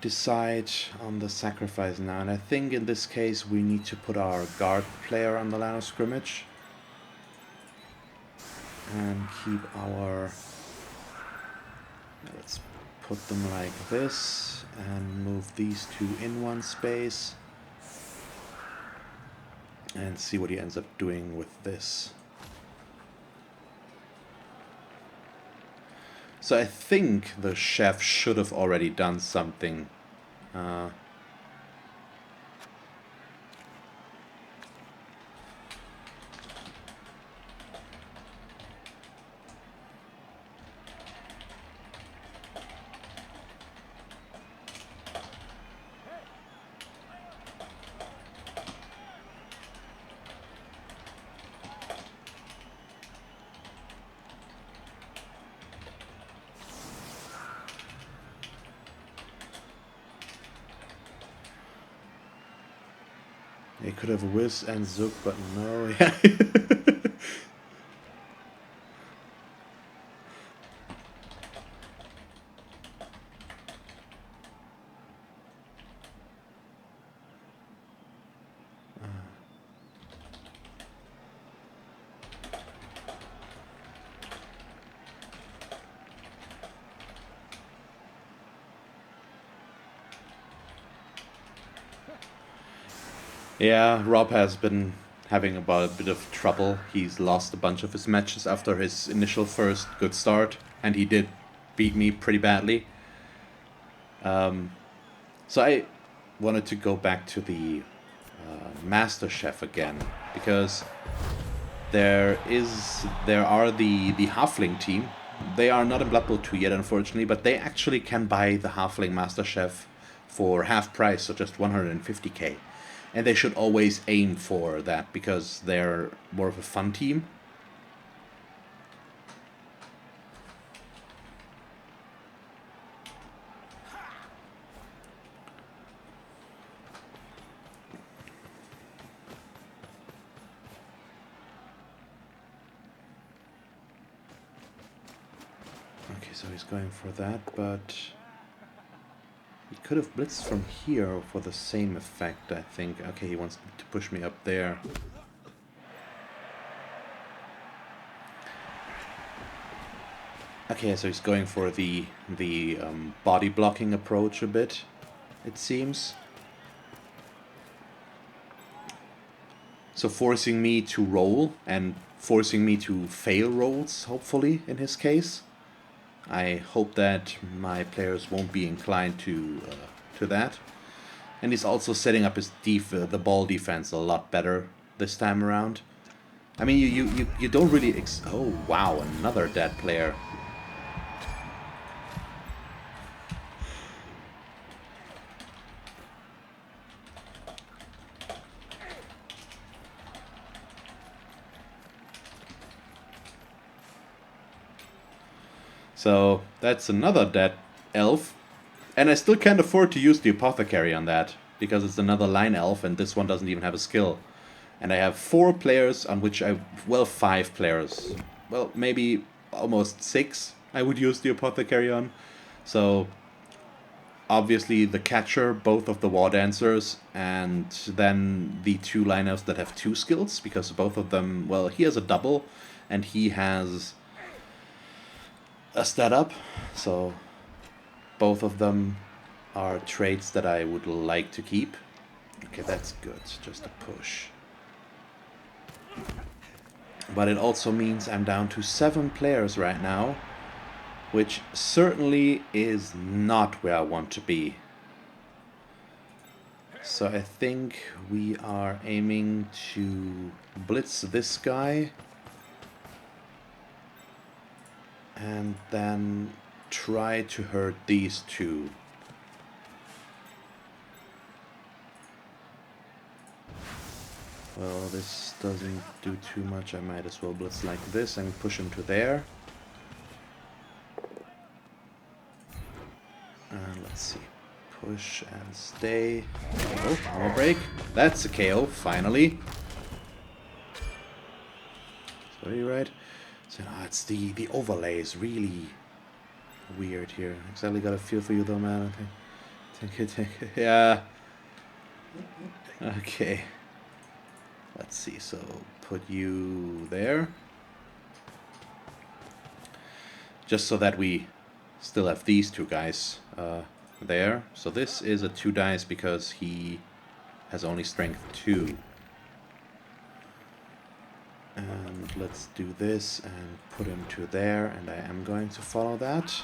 decide on the sacrifice now. And I think in this case we need to put our guard player on the line of scrimmage. And keep our... Let's put them like this. And move these two in one space. And see what he ends up doing with this. So I think the chef should have already done something. He could have Wiz and Zook, but no. Yeah. Yeah, Rob has been having a bit of trouble. He's lost a bunch of his matches after his initial first good start, and he did beat me pretty badly. So I wanted to go back to the Master Chef again, because there are the Halfling team. They are not in Blood Bowl 2 yet, unfortunately, but they actually can buy the Halfling Master Chef for half price, so just 150k. And they should always aim for that, because they're more of a fun team. Okay, so he's going for that, but... He could have blitzed from here for the same effect, I think. Okay, he wants to push me up there. Okay, so he's going for the body blocking approach a bit, it seems. So forcing me to roll and forcing me to fail rolls, hopefully, in his case. I hope that my players won't be inclined to that. And he's also setting up his the ball defense a lot better this time around. I mean, you don't really... oh, wow, another dead player. So that's another dead elf. And I still can't afford to use the apothecary on that, because it's another line elf and this one doesn't even have a skill. And I have 4 players on which well, 5 players. Well, maybe almost 6 I would use the apothecary on. So obviously the catcher, both of the war dancers, and then the 2 line elves that have 2 skills, because both of them, well, he has a double and he has a stat up, so both of them are traits that I would like to keep. Okay, that's good, just a push. But it also means I'm down to 7 players right now, which certainly is not where I want to be. So I think we are aiming to blitz this guy and then try to hurt these 2. Well, this doesn't do too much. I might as well blitz like this and push him to there. And let's see. Push and stay. Oh, armor break. That's a KO, finally. Sorry, right? So it's the overlay is really weird here. Exactly got a feel for you though, man. Take it. Yeah. Okay. Let's see, so put you there. Just so that we still have these 2 guys there. So this is a 2 dice because he has only strength 2. And let's do this and put him to there, and I am going to follow that.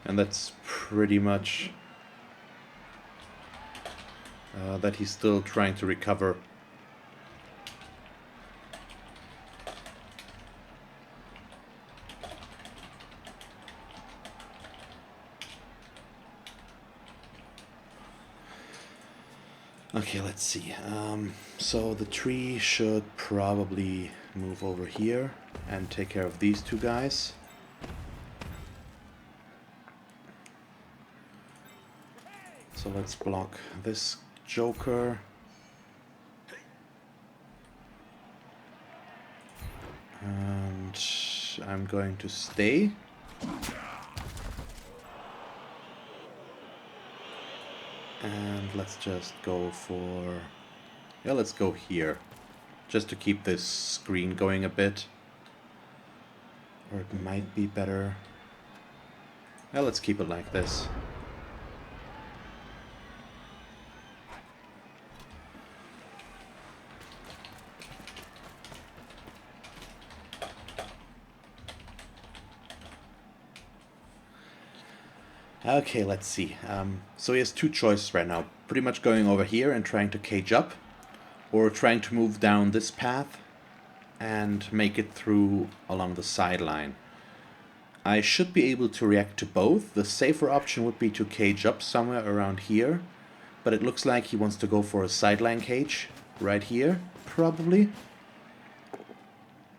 And that's pretty much that he's still trying to recover. Okay, let's see. So the tree should probably move over here and take care of these 2 guys. So let's block this Joker. And I'm going to stay. And let's just go for... yeah, let's go here. Just to keep this screen going a bit. Or it might be better... yeah, let's keep it like this. Okay, let's see. So he has 2 choices right now. Pretty much going over here and trying to cage up, or trying to move down this path and make it through along the sideline. I should be able to react to both. The safer option would be to cage up somewhere around here, but it looks like he wants to go for a sideline cage, right here, probably.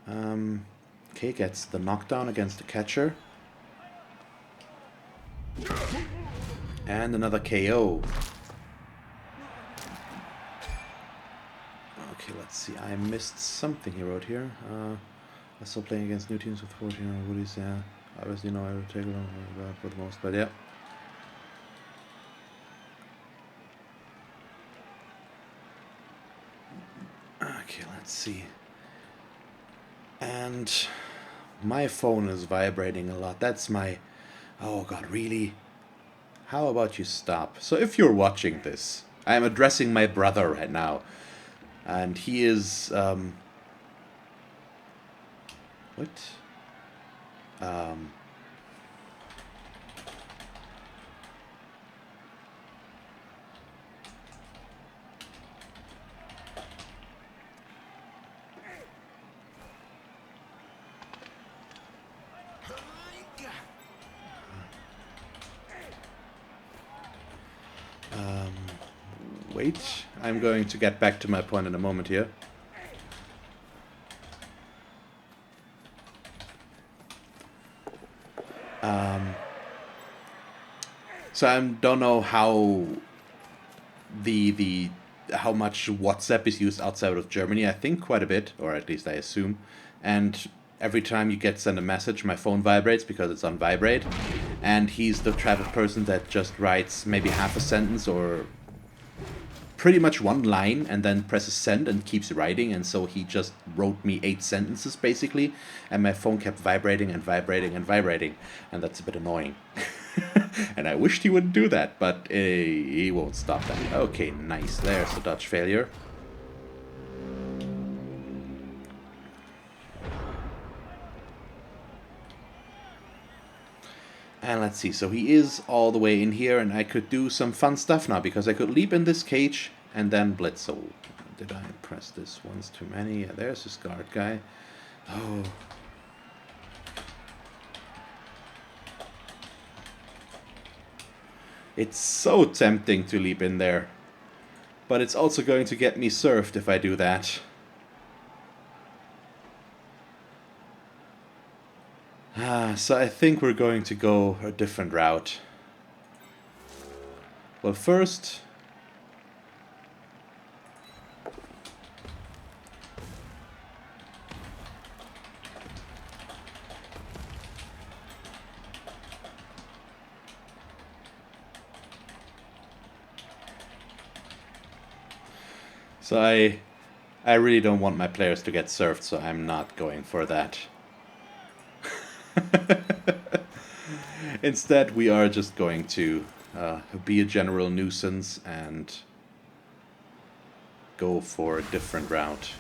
Okay, gets the knockdown against the catcher. And another KO. Okay, let's see. I missed something he wrote here. I still playing against new teams with 14 Woodies, yeah. Obviously, I would take it on for the most, but yeah. Okay, let's see. And my phone is vibrating a lot. That's my... Oh god, really? How about you stop? So if you're watching this, I am addressing my brother right now. And he is... What? Wait, I'm going to get back to my point in a moment here. So I don't know how how much WhatsApp is used outside of Germany. I think quite a bit, or at least I assume. And every time you send a message, my phone vibrates because it's on vibrate. And he's the type of person that just writes maybe half a sentence or pretty much one line and then presses send and keeps writing. And so he just wrote me 8 sentences basically, and my phone kept vibrating and vibrating and vibrating, and that's a bit annoying. And I wished he wouldn't do that, but he won't stop that. Okay, nice. There's the dodge failure. And let's see, so he is all the way in here, and I could do some fun stuff now, because I could leap in this cage and then blitz. So, did I press this once too many? Yeah, there's this guard guy. Oh. It's so tempting to leap in there. But it's also going to get me served if I do that. So I think we're going to go a different route. Well, first... So I really don't want my players to get served, so I'm not going for that. Instead, we are just going to be a general nuisance and go for a different route.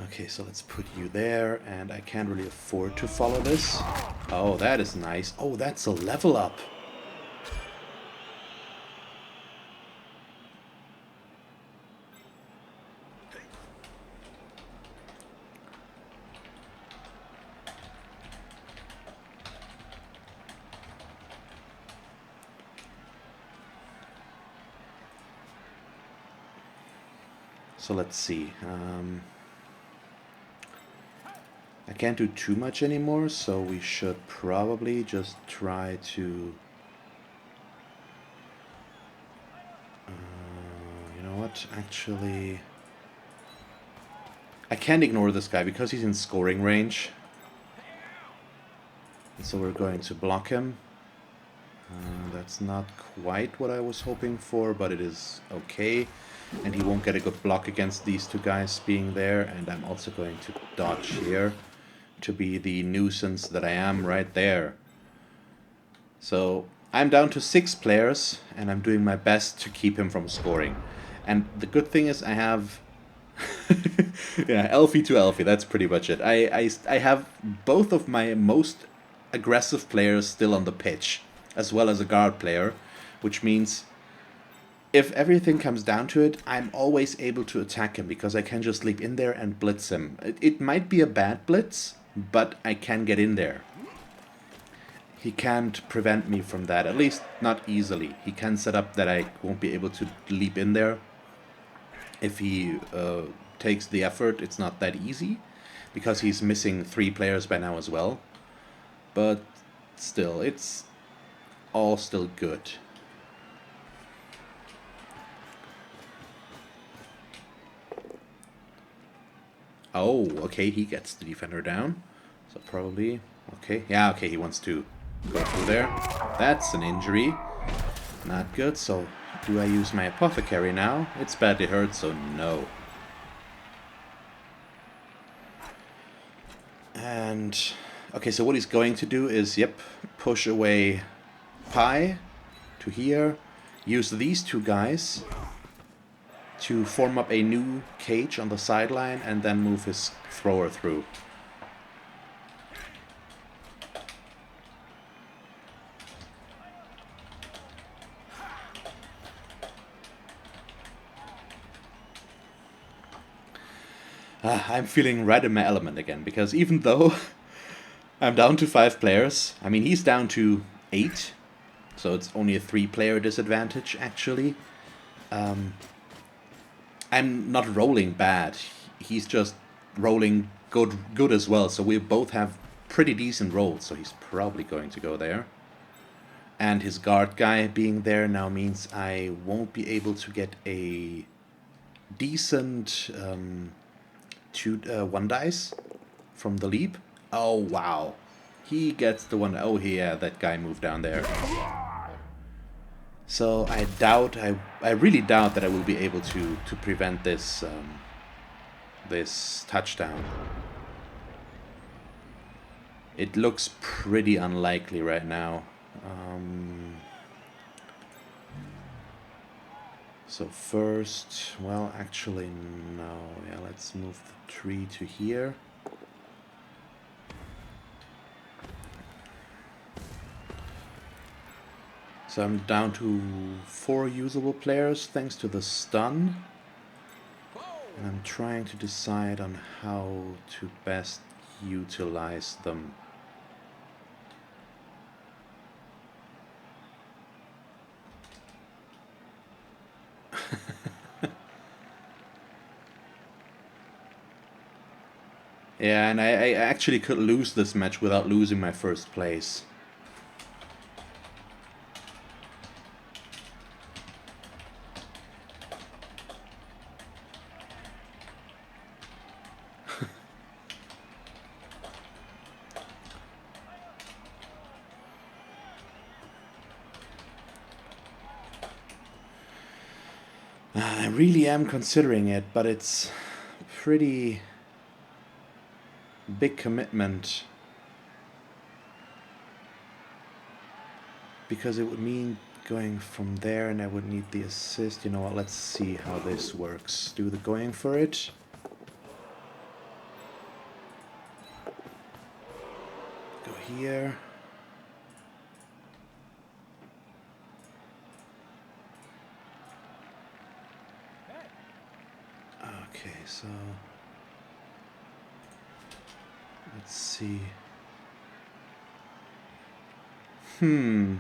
Okay, so let's put you there, and I can't really afford to follow this. Oh, that is nice. Oh, that's a level up. So let's see. I can't do too much anymore, so we should probably just try to... you know what? Actually... I can't ignore this guy because he's in scoring range. And so we're going to block him. That's not quite what I was hoping for, but it is okay. And he won't get a good block against these two guys being there. And I'm also going to dodge here to be the nuisance that I am right there. So I'm down to 6 players, and I'm doing my best to keep him from scoring. And the good thing is I have... yeah, Elfie to Elfie, that's pretty much it. I have both of my most aggressive players still on the pitch, as well as a guard player, which means if everything comes down to it, I'm always able to attack him because I can just leap in there and blitz him. It might be a bad blitz, but I can get in there. he can't prevent me from that, at least not easily. He can set up that I won't be able to leap in there. If he takes the effort, it's not that easy, because he's missing 3 players by now as well. But still, it's all still good. Oh, okay, he gets the defender down. So probably, okay, yeah, okay, he wants to go through there. That's an injury. Not good, so do I use my apothecary now? It's badly hurt, so no. And, okay, so what he's going to do is, yep, push away Pi to here, use these 2 guys to form up a new cage on the sideline, and then move his thrower through. I'm feeling right in my element again, because even though I'm down to 5 players, I mean, he's down to 8, so it's only a 3-player disadvantage, actually. I'm not rolling bad. He's just rolling good as well, so we both have pretty decent rolls, so he's probably going to go there. And his guard guy being there now means I won't be able to get a decent 1 dice from the leap. Oh, wow. He gets the 1. Oh, yeah, that guy moved down there. So I doubt, I really doubt that I will be able to prevent this this touchdown. It looks pretty unlikely right now. So first, well, actually no. Yeah, let's move the tree to here. So I'm down to 4 usable players thanks to the stun. And I'm trying to decide on how to best utilize them. Yeah, and I actually could lose this match without losing my first place. I really am considering it, but it's pretty big commitment, because it would mean going from there and I would need the assist. You know what, let's see how this works. Do the going for it. Go here. Okay, so let's see. Yeah,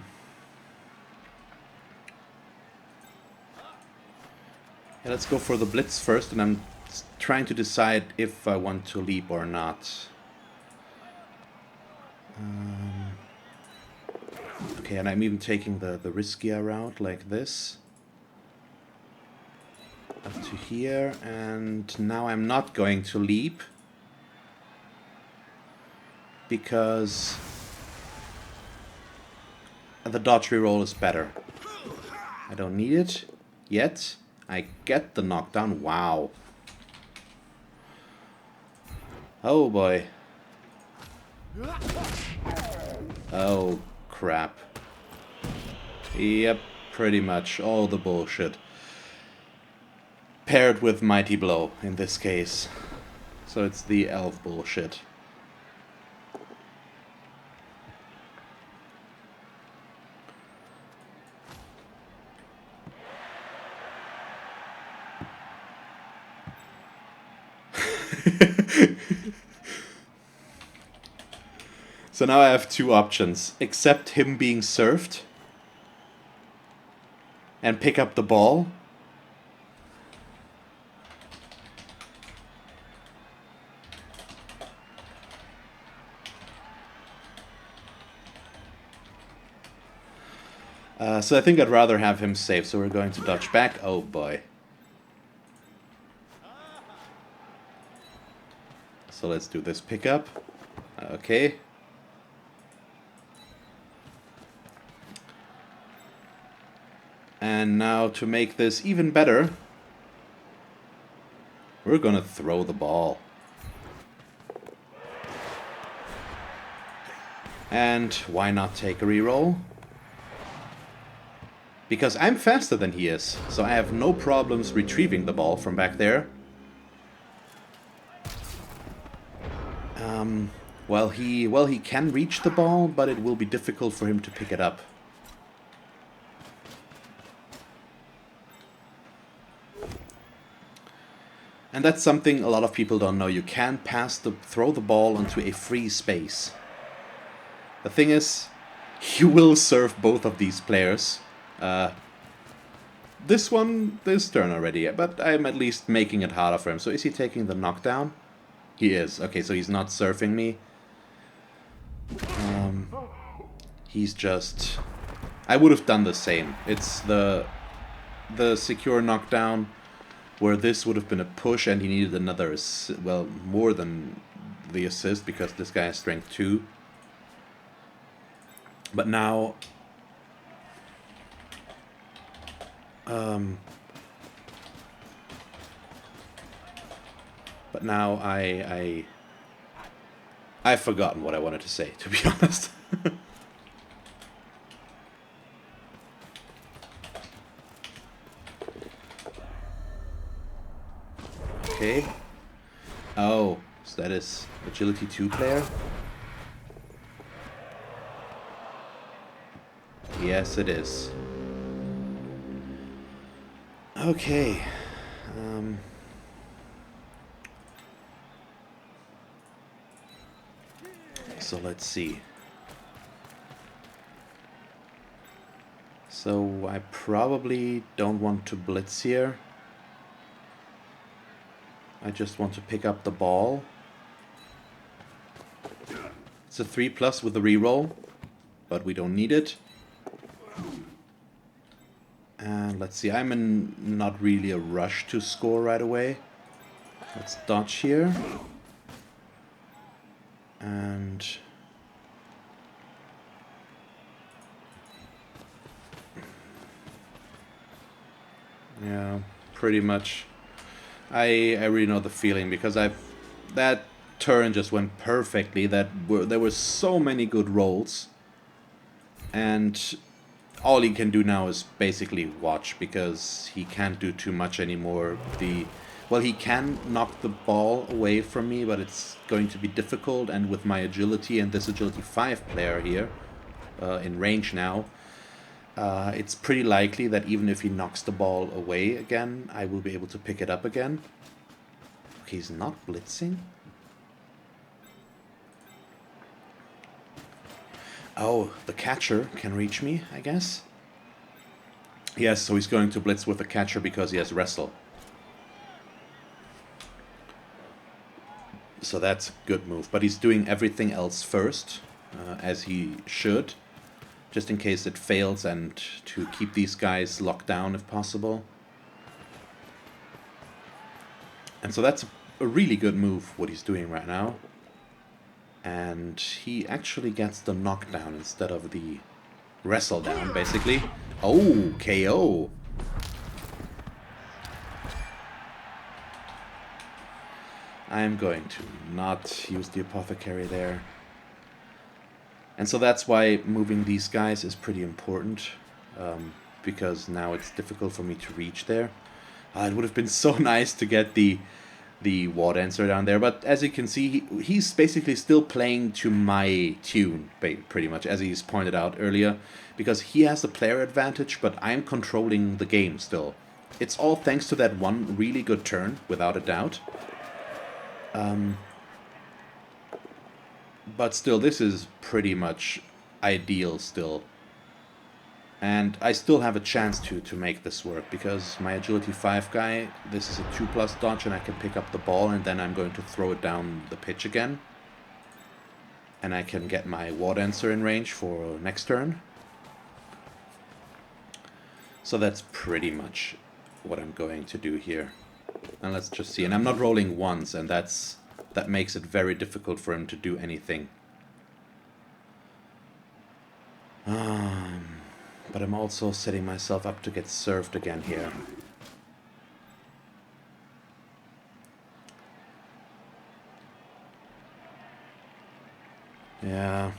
let's go for the blitz first, and I'm trying to decide if I want to leap or not. Okay, and I'm even taking the riskier route like this. Up to here, and now I'm not going to leap, because the dodge reroll is better. I don't need it yet. I get the knockdown. Wow. Oh boy. Oh crap. Yep, pretty much all the bullshit. Paired with Mighty Blow in this case. So it's the elf bullshit. So So now I have two options. Accept him being served and pick up the ball. So I think I'd rather have him safe, so we're going to dodge back. Oh boy. So let's do this pickup. Okay. And now to make this even better, we're gonna throw the ball. And why not take a reroll? Because I'm faster than he is, so I have no problems retrieving the ball from back there. Well, he can reach the ball, but it will be difficult for him to pick it up. And that's something a lot of people don't know. You can throw the ball onto a free space. The thing is, you will serve both of these players. This turn already, but I'm at least making it harder for him. So is he taking the knockdown? He is. Okay, so he's not surfing me. He's just... I would have done the same. It's the secure knockdown, where this would have been a push and he needed another, well, more than the assist, because this guy has strength 2. But now... But now I've forgotten what I wanted to say, to be honest. Okay. Oh, so that is agility 2 player? Yes, it is. Okay. So let's see. So I probably don't want to blitz here. I just want to pick up the ball. It's a 3+ with a reroll, but we don't need it. And let's see, I'm in not really a rush to score right away. Let's dodge here. And... yeah, pretty much. I really know the feeling, because that turn just went perfectly. There were so many good rolls, and all he can do now is basically watch, because he can't do too much anymore. Well, he can knock the ball away from me, but it's going to be difficult, and with my agility and this agility 5 player here in range now, it's pretty likely that even if he knocks the ball away again, I will be able to pick it up again. Okay, he's not blitzing. Oh, the catcher can reach me, I guess. Yes, so he's going to blitz with the catcher because he has wrestle. So that's a good move. But he's doing everything else first, as he should. Just in case it fails, and to keep these guys locked down if possible. And so that's a really good move, what he's doing right now. And he actually gets the knockdown instead of the wrestle down, basically. Oh, KO. I'm going to not use the apothecary there. And so that's why moving these guys is pretty important, because now it's difficult for me to reach there. It would have been so nice to get the War Dancer down there, but as you can see, he's basically still playing to my tune, pretty much, as he's pointed out earlier, because he has the player advantage, but I'm controlling the game still. It's all thanks to that one really good turn, without a doubt. But still, this is pretty much ideal still. And I still have a chance to make this work, because my agility 5 guy, this is a 2+ dodge, and I can pick up the ball, and then I'm going to throw it down the pitch again. And I can get my War Dancer in range for next turn. So that's pretty much what I'm going to do here. And let's just see. And I'm not rolling once, and that makes it very difficult for him to do anything. But I'm also setting myself up to get served again here. Yeah.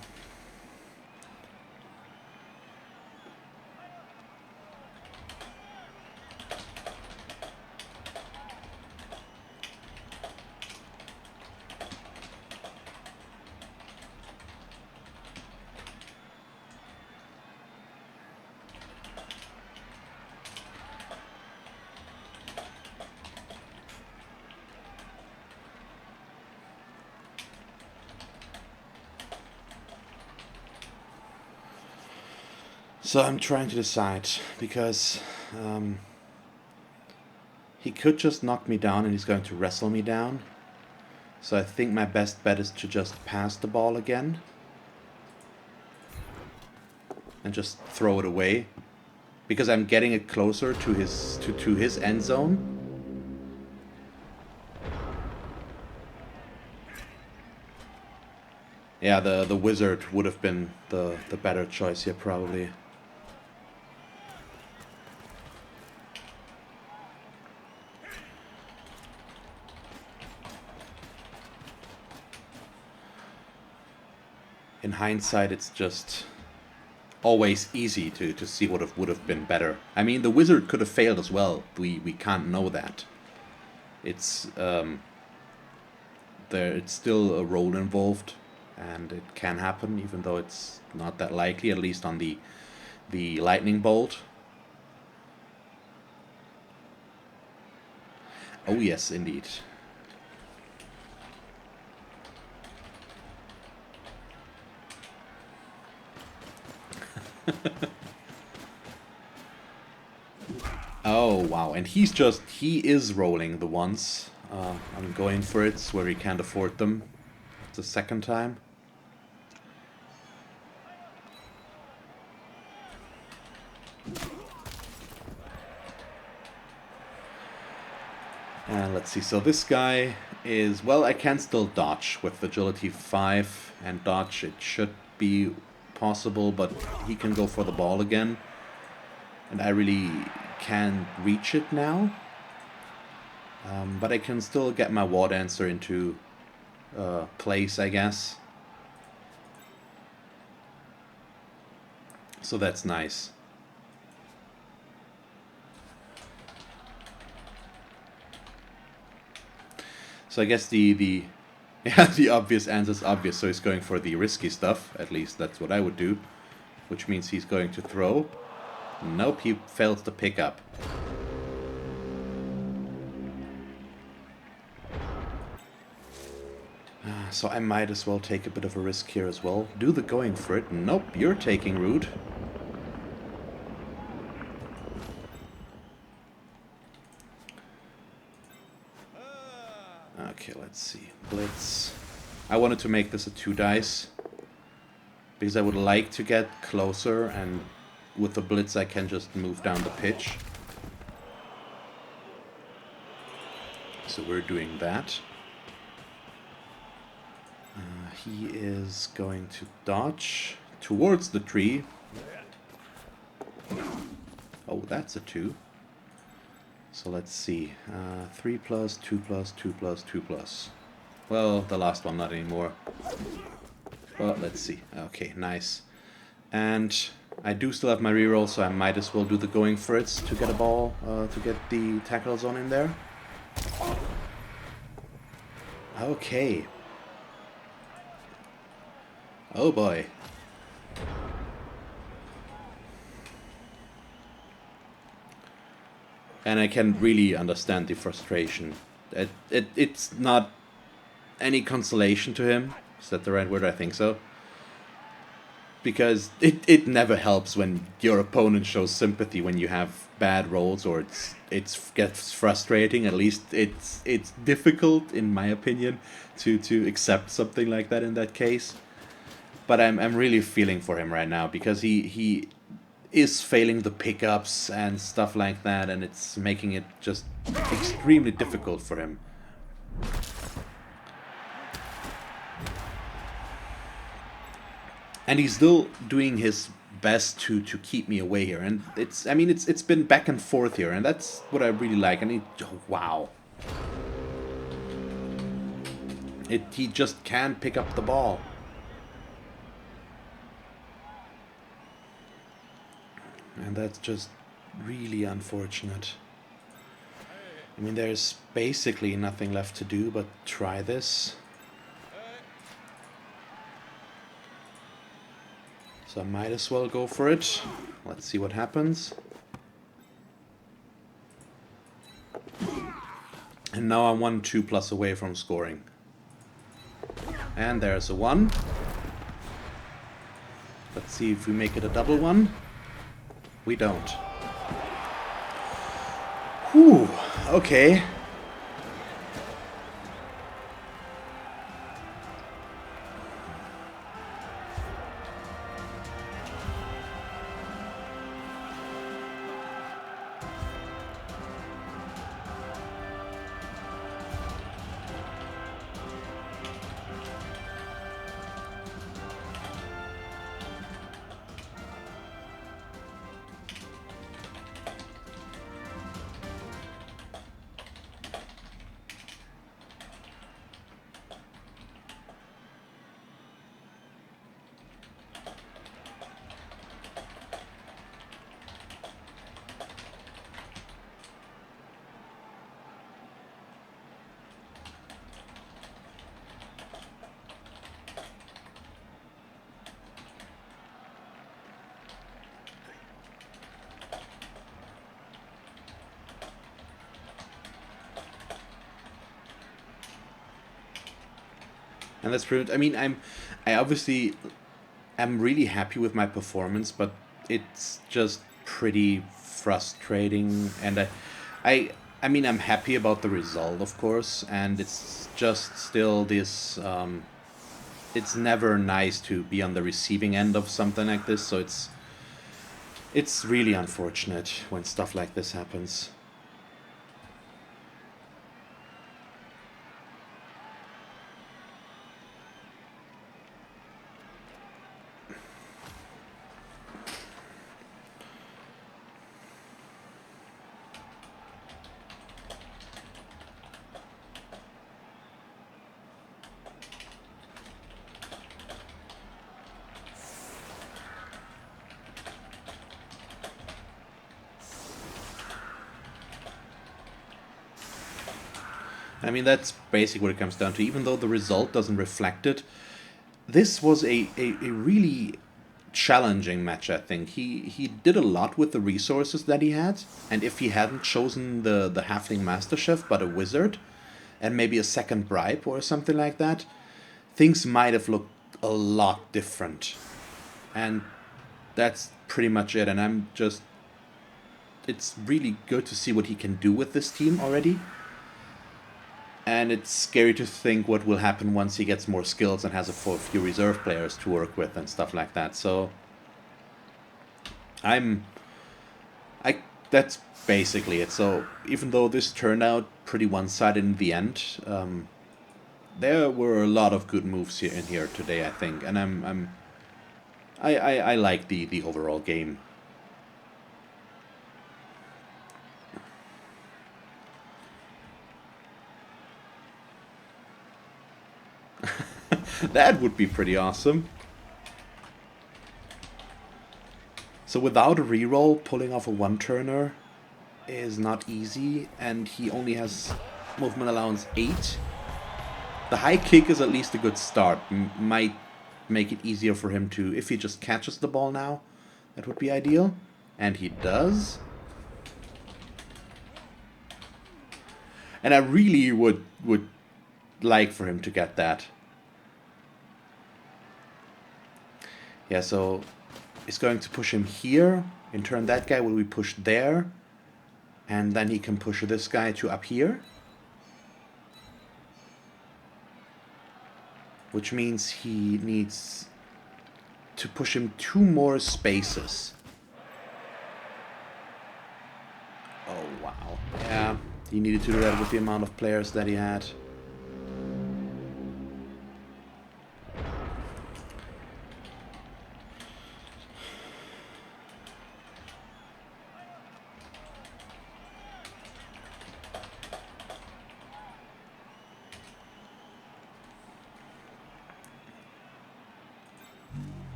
So I'm trying to decide, because he could just knock me down and he's going to wrestle me down. So I think my best bet is to just pass the ball again. And just throw it away. Because I'm getting it closer to his end zone. Yeah, the wizard would have been the better choice here, probably. In hindsight, it's just always easy to see what would have been better. I mean, the wizard could have failed as well. We can't know that. It's it's still a roll involved, and it can happen, even though it's not that likely, at least on the lightning bolt. Oh yes, indeed. Oh wow, and he is rolling the ones. I'm going for it where he can't afford them. It's the second time. And let's see, so this guy is, well, I can still dodge with agility 5 and dodge. It should be possible, but he can go for the ball again. And I really can't reach it now. But I can still get my War Dancer into place, I guess. So that's nice. So I guess the yeah, the obvious answer is obvious, so he's going for the risky stuff. At least that's what I would do. Which means he's going to throw. Nope, he fails to pick up. So I might as well take a bit of a risk here as well. Do the going for it. Nope, you're taking root. Okay, let's see. Blitz. I wanted to make this a 2 dice. Because I would like to get closer, and with the blitz I can just move down the pitch. So we're doing that. He is going to dodge towards the tree. Oh, that's a 2. So let's see. 3+, 2+, 2+, 2+. Well, the last one, not anymore. Well, let's see. Okay, nice. And I do still have my reroll, so I might as well do the going for it to get a ball, to get the tackle zone in there. Okay. Oh boy. And I can really understand the frustration. It's not any consolation to him. Is that the right word? I think so. Because it never helps when your opponent shows sympathy when you have bad rolls, or it's gets frustrating. At least it's difficult, in my opinion, to accept something like that in that case. But I'm really feeling for him right now because he is failing the pickups and stuff like that, and it's making it just extremely difficult for him. And he's still doing his best to keep me away here, and it's been back and forth here, and that's what I really like. And wow, he just can't pick up the ball. And that's just really unfortunate. I mean, there's basically nothing left to do but try this. So I might as well go for it. Let's see what happens. And now I'm 1-2+ away from scoring. And there's a 1. Let's see if we make it a double 1. We don't. Whew, okay. And that's pretty. I mean, I'm really happy with my performance, but it's just pretty frustrating. And I mean, I'm happy about the result, of course, and it's just still this. It's never nice to be on the receiving end of something like this, so it's really unfortunate when stuff like this happens. I mean, that's basically what it comes down to. Even though the result doesn't reflect it, this was a really challenging match, I think. He did a lot with the resources that he had, and if he hadn't chosen the Halfling Master Chef but a wizard, and maybe a second bribe or something like that, things might have looked a lot different. And that's pretty much it, and it's really good to see what he can do with this team already. And it's scary to think what will happen once he gets more skills and has a few reserve players to work with and stuff like that. So that's basically it. So even though this turned out pretty one-sided in the end, there were a lot of good moves here today, I think, and I like the overall game. That would be pretty awesome. So without a reroll, pulling off a one-turner is not easy, and he only has movement allowance 8. The high kick is at least a good start. Might make it easier for him to, if he just catches the ball now, that would be ideal. And he does. And I really would like for him to get that. Yeah, so it's going to push him here. In turn, that guy will be pushed there. And then he can push this guy to up here. Which means he needs to push him 2 more spaces. Oh, wow. Yeah, he needed to do that with the amount of players that he had.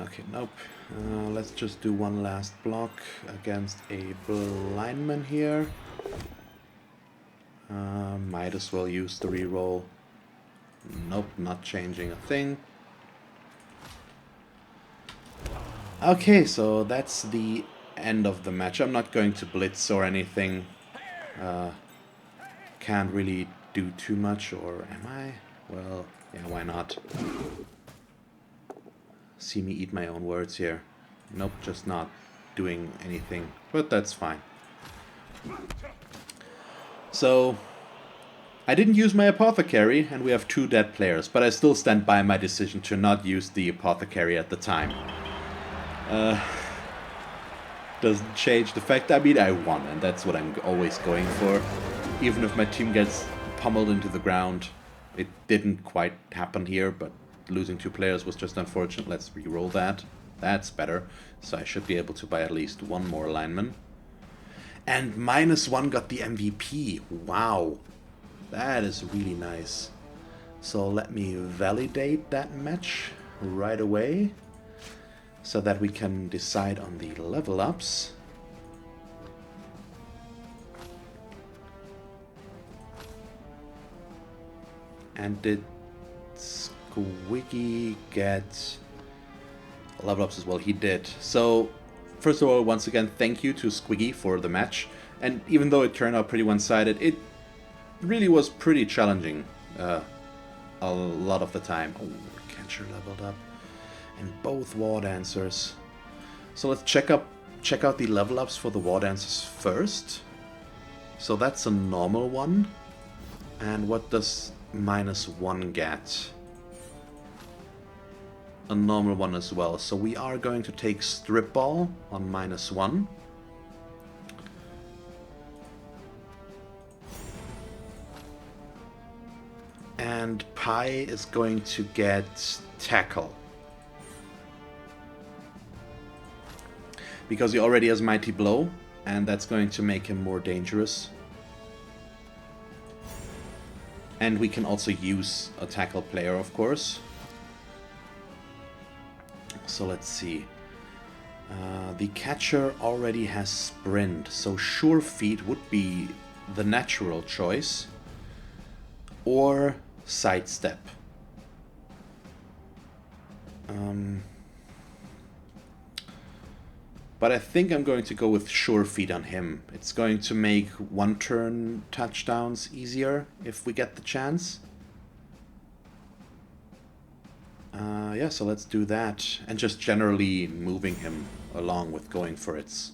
Okay, nope. Let's just do one last block against a lineman here. Might as well use the reroll. Nope, not changing a thing. Okay, so that's the end of the match. I'm not going to blitz or anything. Can't really do too much, or am I? Well, yeah, why not? See me eat my own words here. Nope, just not doing anything, but that's fine. So, I didn't use my Apothecary, and we have 2 dead players, but I still stand by my decision to not use the Apothecary at the time. Doesn't change the fact, I mean, I won, and that's what I'm always going for. Even if my team gets pummeled into the ground. It didn't quite happen here, but losing 2 players was just unfortunate. Let's re-roll that. That's better. So I should be able to buy at least 1 more lineman. And -1 got the MVP. Wow. That is really nice. So let me validate that match right away, so that we can decide on the level ups. And did Squiggy get level ups as well? He did. So, first of all, once again, thank you to Squiggy for the match. And even though it turned out pretty one-sided, it really was pretty challenging a lot of the time. Oh, Catcher leveled up. And both War Dancers. So let's check out the level ups for the War Dancers first. So that's a normal one. And what does -1 get? A normal one as well. So we are going to take Strip Ball on -1. And Pi is going to get Tackle. Because he already has Mighty Blow, and that's going to make him more dangerous. And we can also use a Tackle player, of course. So let's see. The Catcher already has Sprint, so Sure Feet would be the natural choice. Or Sidestep. But I think I'm going to go with Sure Feet on him. It's going to make 1-turn touchdowns easier if we get the chance. Yeah, so let's do that. And just generally moving him along with going for it.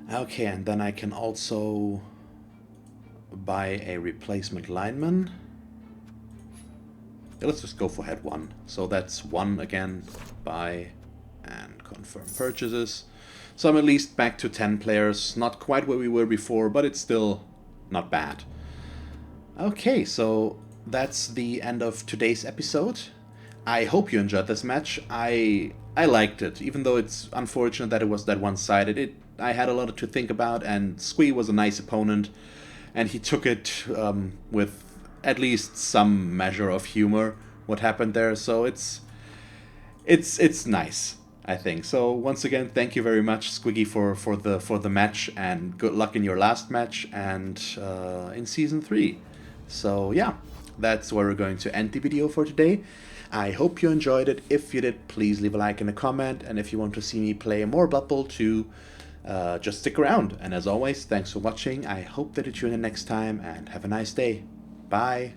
Okay, and then I can also buy a replacement lineman. Yeah, let's just go for head 1. So that's 1 again. Buy and confirm purchases. So I'm at least back to 10 players. Not quite where we were before, but it's still not bad. Okay, so that's the end of today's episode. I hope you enjoyed this match. I liked it, even though it's unfortunate that it was that one-sided. I had a lot to think about, and Squee was a nice opponent, and he took it with at least some measure of humor, what happened there. So it's nice, I think. So once again, thank you very much, Squiggy, for the match, and good luck in your last match and in Season 3. So yeah, that's where we're going to end the video for today. I hope you enjoyed it. If you did, please leave a like and a comment, and if you want to see me play more Blood Bowl 2, just stick around. And as always, thanks for watching. I hope that you tune in next time, and have a nice day. Bye.